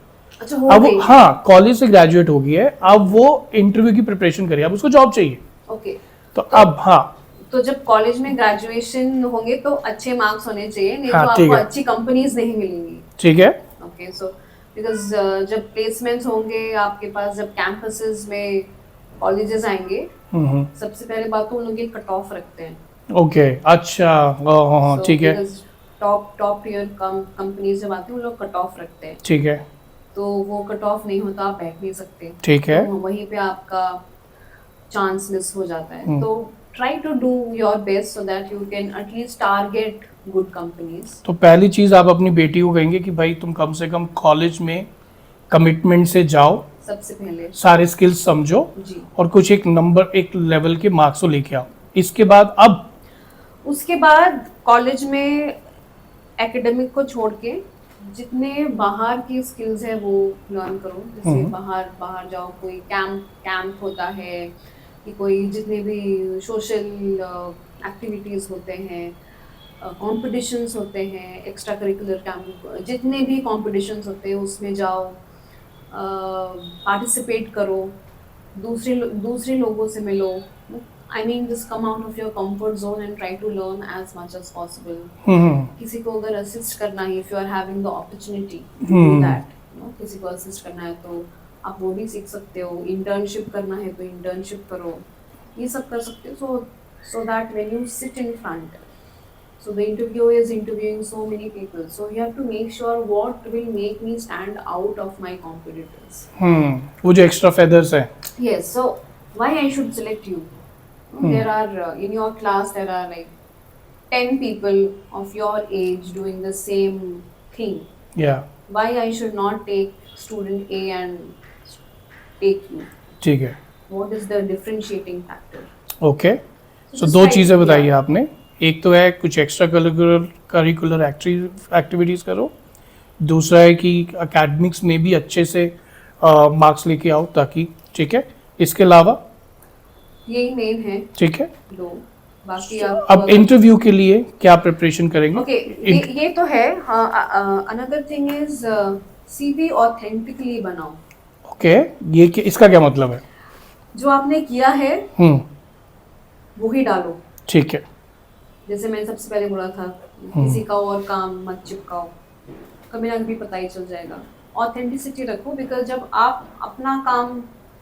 अच्छा, अब हाँ, कॉलेज से ग्रेजुएट हो गई है, अब वो इंटरव्यू की प्रिपरेशन करिए, अब उसको जॉब चाहिए. ओके. तो अब हाँ, तो जब कॉलेज में ग्रेजुएशन होंगे तो अच्छे मार्क्स होने चाहिए, नहीं तो आपको अच्छी कंपनीज नहीं मिलेंगी. ठीक है. ओके. सो बिकॉज जब प्लेसमेंट्स होंगे आपके पास, जब कैंपसेस में कॉलेजेस आएंगे, सबसे पहले बात तो उन लोग कट ऑफ रखते हैं. ओके. अच्छा. ठीक है. टॉप टियर कंपनीज जब आती है उन लोग कट ऑफ रखते हैं. ठीक है. तो वो कट ऑफ नहीं होता, आप बैठ नहीं सकते. ठीक है. तो वहीं पे आपका चांस मिस हो जाता है. तो try to do your best so that you can at least target good companies. तो पहली चीज आप अपनी बेटी को कहेंगे कि भाई तुम कम से कम कॉलेज में कमिटमेंट से जाओ, सबसे पहले सारे स्किल्स समझो जी, और कुछ एक लेवल के मार्क्स लेके आओ. इसके बाद अब उसके बाद कॉलेज में एकेडमिक को छोड़ के जितने बाहर की स्किल्स है वो लर्न करो. जैसे बाहर जाओ, कोई कैंप होता है कि कोई जितने भी सोशल एक्टिविटीज़ होते हैं, कॉम्पिटिशन्स होते हैं, एक्स्ट्रा करिकुलर कैंप, जितने भी कॉम्पिटिशन्स होते हैं उसमें जाओ, पार्टिसिपेट करो, दूसरे लोगों से मिलो. I mean, just come out of your comfort zone and try to learn as much as possible. किसी को अगर assist करना है, if you are having the opportunity to do that, you know, किसी को assist करना है तो आप वो भी सीख सकते हो. Internship करना है तो internship करो. ये सब कर सकते हो. So that when you sit in front, so the interviewer is interviewing so many people. So you have to make sure what will make me stand out of my competitors. वो जो extra feathers है. Yes. So why I should select you? There are in your class there are like 10 people of your age doing the same thing. Yeah. Why I should not take student A and take you? ठीक है. What is the differentiating factor? Okay. So just दो like- चीज़ें बताई yeah. आपने. एक तो है कुछ एक्स्ट्रा करिकुलर एक्टिविटीज़ करो. दूसरा है कि एकेडमिक्स में भी अच्छे से मार्क्स लेके आओ ताकि, ठीक है. इसके अलावा, यही मेन है ठीक है. दो. बाकी आप अब इंटरव्यू के लिए क्या प्रिपरेशन करेंगे? ओके ये तो है. Another thing is CV authentically बनाओ. ओके. ये इसका क्या मतलब है? जो आपने किया है वो ही डालो. ठीक है. जैसे मैंने सबसे पहले बोला था, किसी का और काम मत चिपकाओ, कभी ना कभी पता ही चल जाएगा. ऑथेंटिसिटी रखो, बिकॉज जब आप अपना काम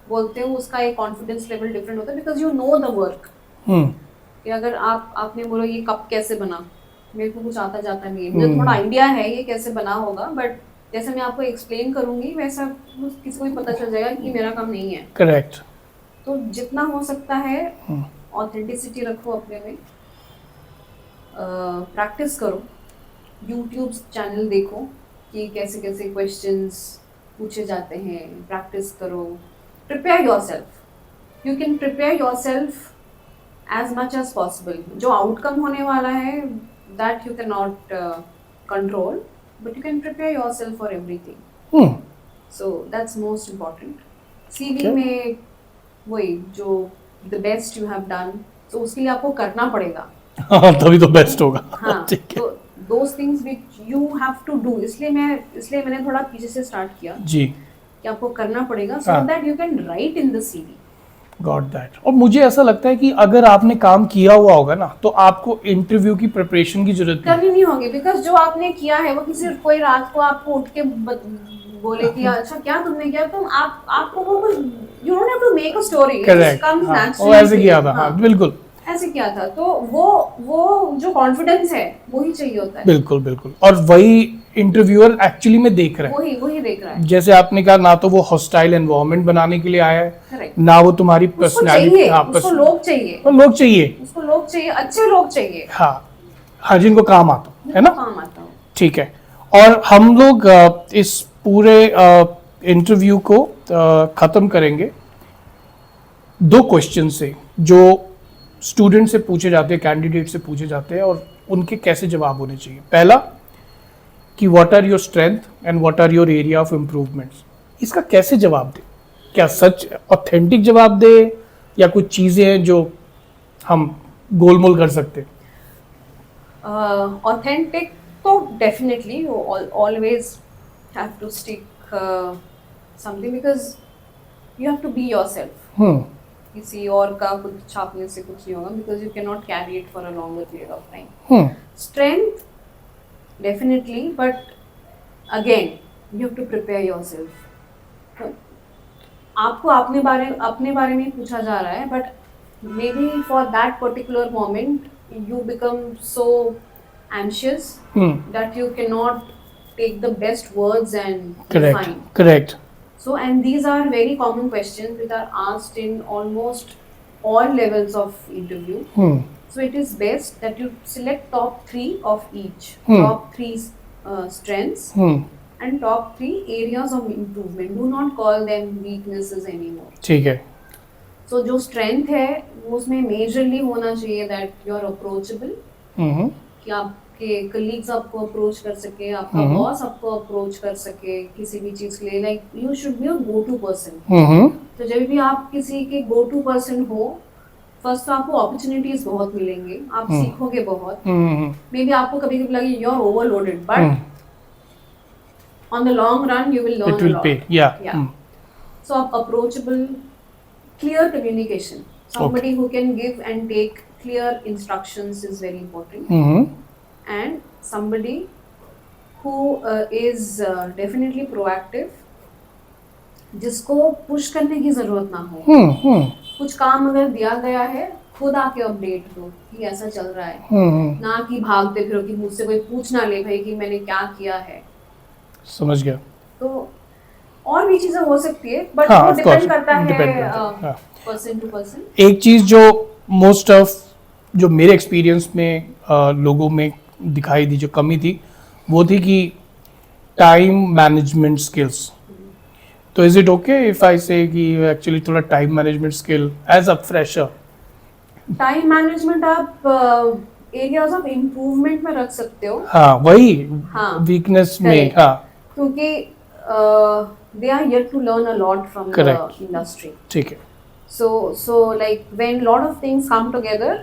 बोलते हो उसका एक कॉन्फिडेंस लेवल डिफरेंट होता है, because you know the work. कि अगर आपने बोला ये कप कैसे बना, मेरे को कुछ आता जाता नहीं है, मुझे थोड़ा आइडिया है ये कैसे बना होगा, बट जैसे मैं आपको एक्सप्लेन करूंगी वैसा किसी को भी पता चल जाएगा कि मेरा काम नहीं है. करेक्ट. तो जितना हो सकता है ऑथेंटिसिटी रखो अपने में. प्रैक्टिस करो, यूट्यूब चैनल देखो कि कैसे कैसे क्वेश्चंस पूछे जाते हैं. प्रैक्टिस करो. Prepare yourself. You can prepare yourself as much as possible. जो आउटकम होने वाला है that you cannot control, but you can prepare yourself for everything. So that's most important. CV Okay. में वही जो the best you have done, so उसके लिए आपको करना पड़ेगा. हाँ, तभी तो बेस्ट होगा. हाँ. ठीक है. तो those things which you have to do, इसलिए मैंने थोड़ा पीछे से स्टार्ट किया जी. कि आपको करना पड़ेगा so हाँ. that you can write in the CV. Got that. और मुझे ऐसा लगता है कि अगर आपने काम किया हुआ होगा ना तो आपको इंटरव्यू की प्रिपरेशन की जरूरत नहीं. करनी नहीं होगी, बिकॉज जो आपने किया है वो कोई रात को आपको उठ के बोले कि अच्छा क्या तुमने किया, तुम आपको वो you don't have to make a story. Correct. वो ऐसे किया था. हाँ, बिल्कुल ऐसे किया था. तो वो जो कॉन्फिडेंस है वो ही चाहिए होता है. बिल्कुल बिल्कुल. और वही इंटरव्यूअर एक्चुअली में देख रहा है. वही देख रहा है. जैसे आपने कहा, ना तो वो हॉस्टाइल एनवायरनमेंट बनाने के लिए आया है, करेक्ट. ना वो तुम्हारी उसको पर्सनालिटी. चाहिए, उसको लोग चाहिए, लोग चाहिए. उसको लोग चाहिए, अच्छे लोग चाहिए. हाँ, जिनको काम आता है ना. काम आता हो. ठीक है. और हम लोग इस पूरे इंटरव्यू को खत्म करेंगे दो क्वेश्चन से जो स्टूडेंट से पूछे जाते हैं, कैंडिडेट से पूछे जाते हैं, और उनके कैसे जवाब होने चाहिए. पहला कि what are your strength and what are your area of improvements. इसका कैसे जवाब दे? क्या सच ऑथेंटिक जवाब दे या कुछ चीज़ें हैं जो हम गोलमोल कर सकते हैं? Authentic तो definitely you always have to stick something, because you have to be yourself. किसी और का कुछ छापने से कुछ नहीं होगा, because you cannot carry it for a longer period of time. Strength definitely, but again you have to prepare yourself. आपको अपने बारे में पूछा जा रहा है, but maybe for that particular moment you become so anxious that you cannot take the best words and define. Correct. So, and these are very common questions which are asked in almost all levels of interview. So it is best that you select top 3 of each. Top 3 strengths and top 3 areas of improvement. Do not call them weaknesses anymore. ठीक है. So जो strength है वो उसमें majorly होना चाहिए that you are approachable. कि आपके colleagues आपको approach कर सके, आपका boss आपको approach कर सके किसी भी चीज़ के लिए. Like you should be a go-to person. तो जब भी आप किसी के go-to person हो, फर्स्ट तो आपको अपॉर्चुनिटीज बहुत मिलेंगे, आप सीखोगे बहुत. मे बी आपको कभी कभी लगे you are overloaded, but on the long run you will learn a lot. So आप approachable, clear communication. Somebody who can give and take clear instructions is very important. And somebody who is definitely proactive, जिसको push करने की जरूरत ना हो. कुछ काम अगर दिया गया है, खुद आके अपडेट दो कि ऐसा चल रहा है, ना कि भागते फिरो कि मुझसे कोई पूछ ना ले भाई कि मैंने क्या किया है. समझ गया. तो और भी चीजें हो सकती है, बट हाँ, वो of course, डिपेंड करता depend है करता है, हाँ. Person to person. एक चीज जो मोस्ट ऑफ जो मेरे एक्सपीरियंस में लोगों में दिखाई दी, जो कमी थी, वो थी कि टाइम मैनेजमेंट स्किल्स. तो is it okay if I say कि एक्चुअली थोड़ा time management skill as a fresher? Time management आप एरियाज ऑफ इम्प्रूवमेंट में रख सकते हो. हाँ, वही हाँ, वीकनेस में. correct. हाँ, क्योंकि they are yet to learn a lot from the Correct. Industry. ठीक है. So like when lot of things come together,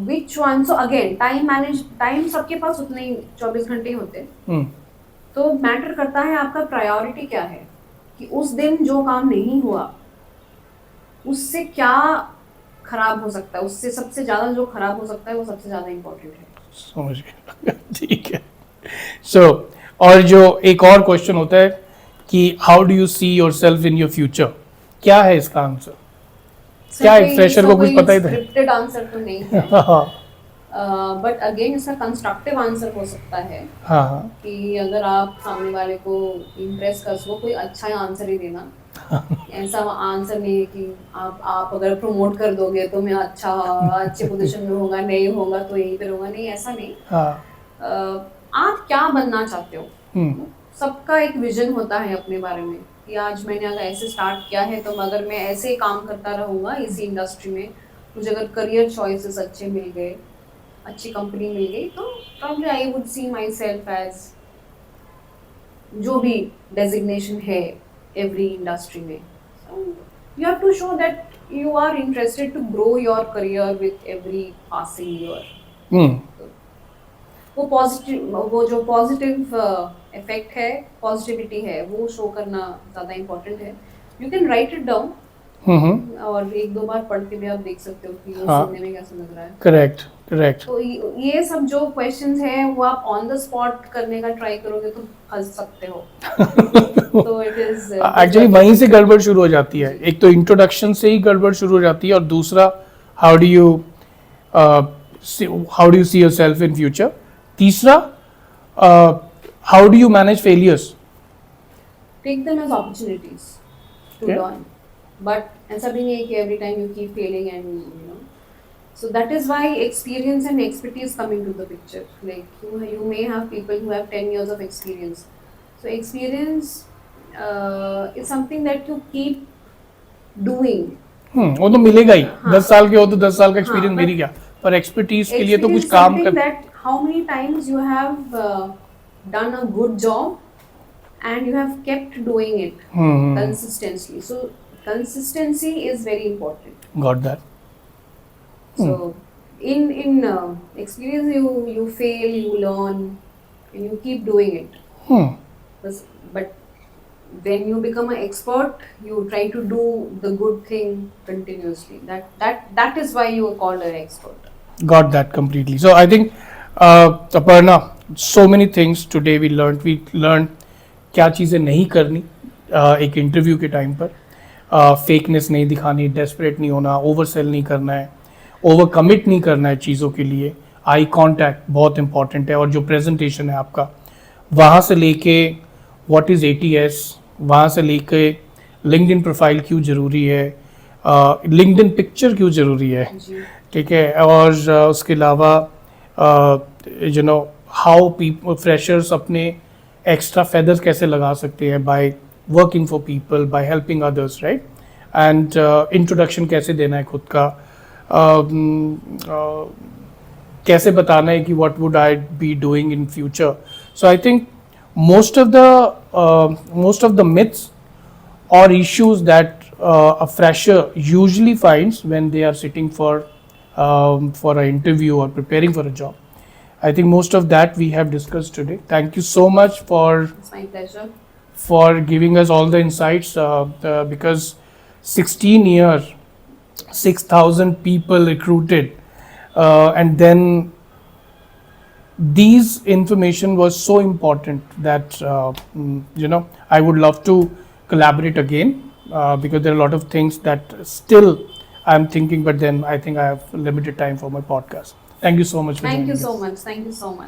which one? So again, time सबके पास उतने ही 24 घंटे ही होते हैं. हम्म, तो मैटर करता है आपका प्रायोरिटी क्या है, कि उस दिन जो काम नहीं हुआ उससे क्या खराब हो सकता है, उससे सबसे ज्यादा जो खराब हो सकता है वो सबसे ज्यादा इम्पोर्टेंट है. समझ गया. ठीक है. सो और जो एक और क्वेश्चन होता है कि how do you see yourself in your future, क्या है इसका आंसर? क्या है, फ्रेशर को कुछ पता ही था? स्क्रिप्टेड आंसर तो नहीं है, हाँ बट अगेन इसका कंस्ट्रक्टिव आंसर हो सकता है. हाँ. कि अगर आप सामने वाले को इम्प्रेस कर सको, कोई अच्छा आंसर ही देना. ऐसा आंसर नहीं है कि आप अगर प्रमोट कर दोगे तो मैं अच्छे पोजीशन में होगा, नहीं होगा तो यहीं पे रहूंगा. नहीं, ऐसा नहीं. आप क्या बनना चाहते हो, सबका एक विजन होता है अपने बारे में, कि आज मैंने अगर ऐसे स्टार्ट किया है तो अगर मैं ऐसे ही काम करता रहूँगा इसी इंडस्ट्री में, मुझे अगर करियर चॉइसेस अच्छे मिल गए, अच्छी कंपनी मिल गई, तो probably I would see myself as जो भी डेजिग्नेशन है एवरी इंडस्ट्री में. So you have to show that you are interested to grow your career with every passing year. वो जो पॉजिटिव इफेक्ट है, पॉजिटिविटी है, वो शो करना ज़्यादा इम्पोर्टेंट है. You can write it down और एक दो बार पढ़ के भी आप देख सकते हो कि वो सुनने में कैसा लग रहा है. करेक्ट. तो ये सब जो क्वेश्चंस हैं वो आप ऑन द स्पॉट करने का ट्राई करोगे तो फंस सकते हो. तो इट इज एक्चुअली वहीं से गड़बड़ शुरू हो जाती है. एक तो इंट्रोडक्शन से ही गड़बड़ शुरू हो जाती है, और दूसरा how do you see yourself in future. तीसरा, how do you manage failures? Take them as opportunities to learn. But ऐसा भी नहीं है कि every time you keep failing and you know. So that is why experience and expertise come into the picture. Like you may have people who have 10 years of experience. So experience is something that you keep doing. वो तो मिलेगा ही. हाँ. 10 साल के हो तो 10 साल का एक्सपीरियंस मिल गया, पर एक्सपर्टीज के लिए तो कुछ काम कर. That how many times you have done a good job and you have kept doing it consistently. So consistency is very important. Got that. So in experience you fail, you learn, and you keep doing it. But when you become an expert, you try to do the good thing continuously. That is why you are called an expert. Got that completely. So I think Aparna, so many things today we learned क्या चीज़ें नहीं करनी एक interview के time पर. Fakeness नहीं दिखानी, desperate नहीं होना, ओवर सेल नहीं करना है, ओवर कमिट नहीं करना है चीज़ों के लिए. आई कांटेक्ट बहुत इंपॉर्टेंट है, और जो प्रेजेंटेशन है आपका, वहाँ से लेके व्हाट इज़ ATS, वहाँ से लेके लिंक्डइन प्रोफाइल क्यों ज़रूरी है, लिंक्डइन पिक्चर क्यों ज़रूरी है, ठीक है, और उसके अलावा you know how people freshers अपने एक्स्ट्रा फेदर्स कैसे लगा सकते हैं by working for people, by helping others, right. And introduction कैसे देना है खुद का, कैसे बताना है कि what would I be doing in future. So I think most of the myths or issues that a fresher usually finds when they are sitting for an interview or preparing for a job, I think most of that we have discussed today. Thank you so much It's my pleasure. for giving us all the insights, because 16 6,000 people recruited, and then these information was so important that I would love to collaborate again, because there are a lot of things that still I'm thinking, but then I think I have limited time for my podcast. Thank you so much for Thank joining you us. so much. Thank you so much.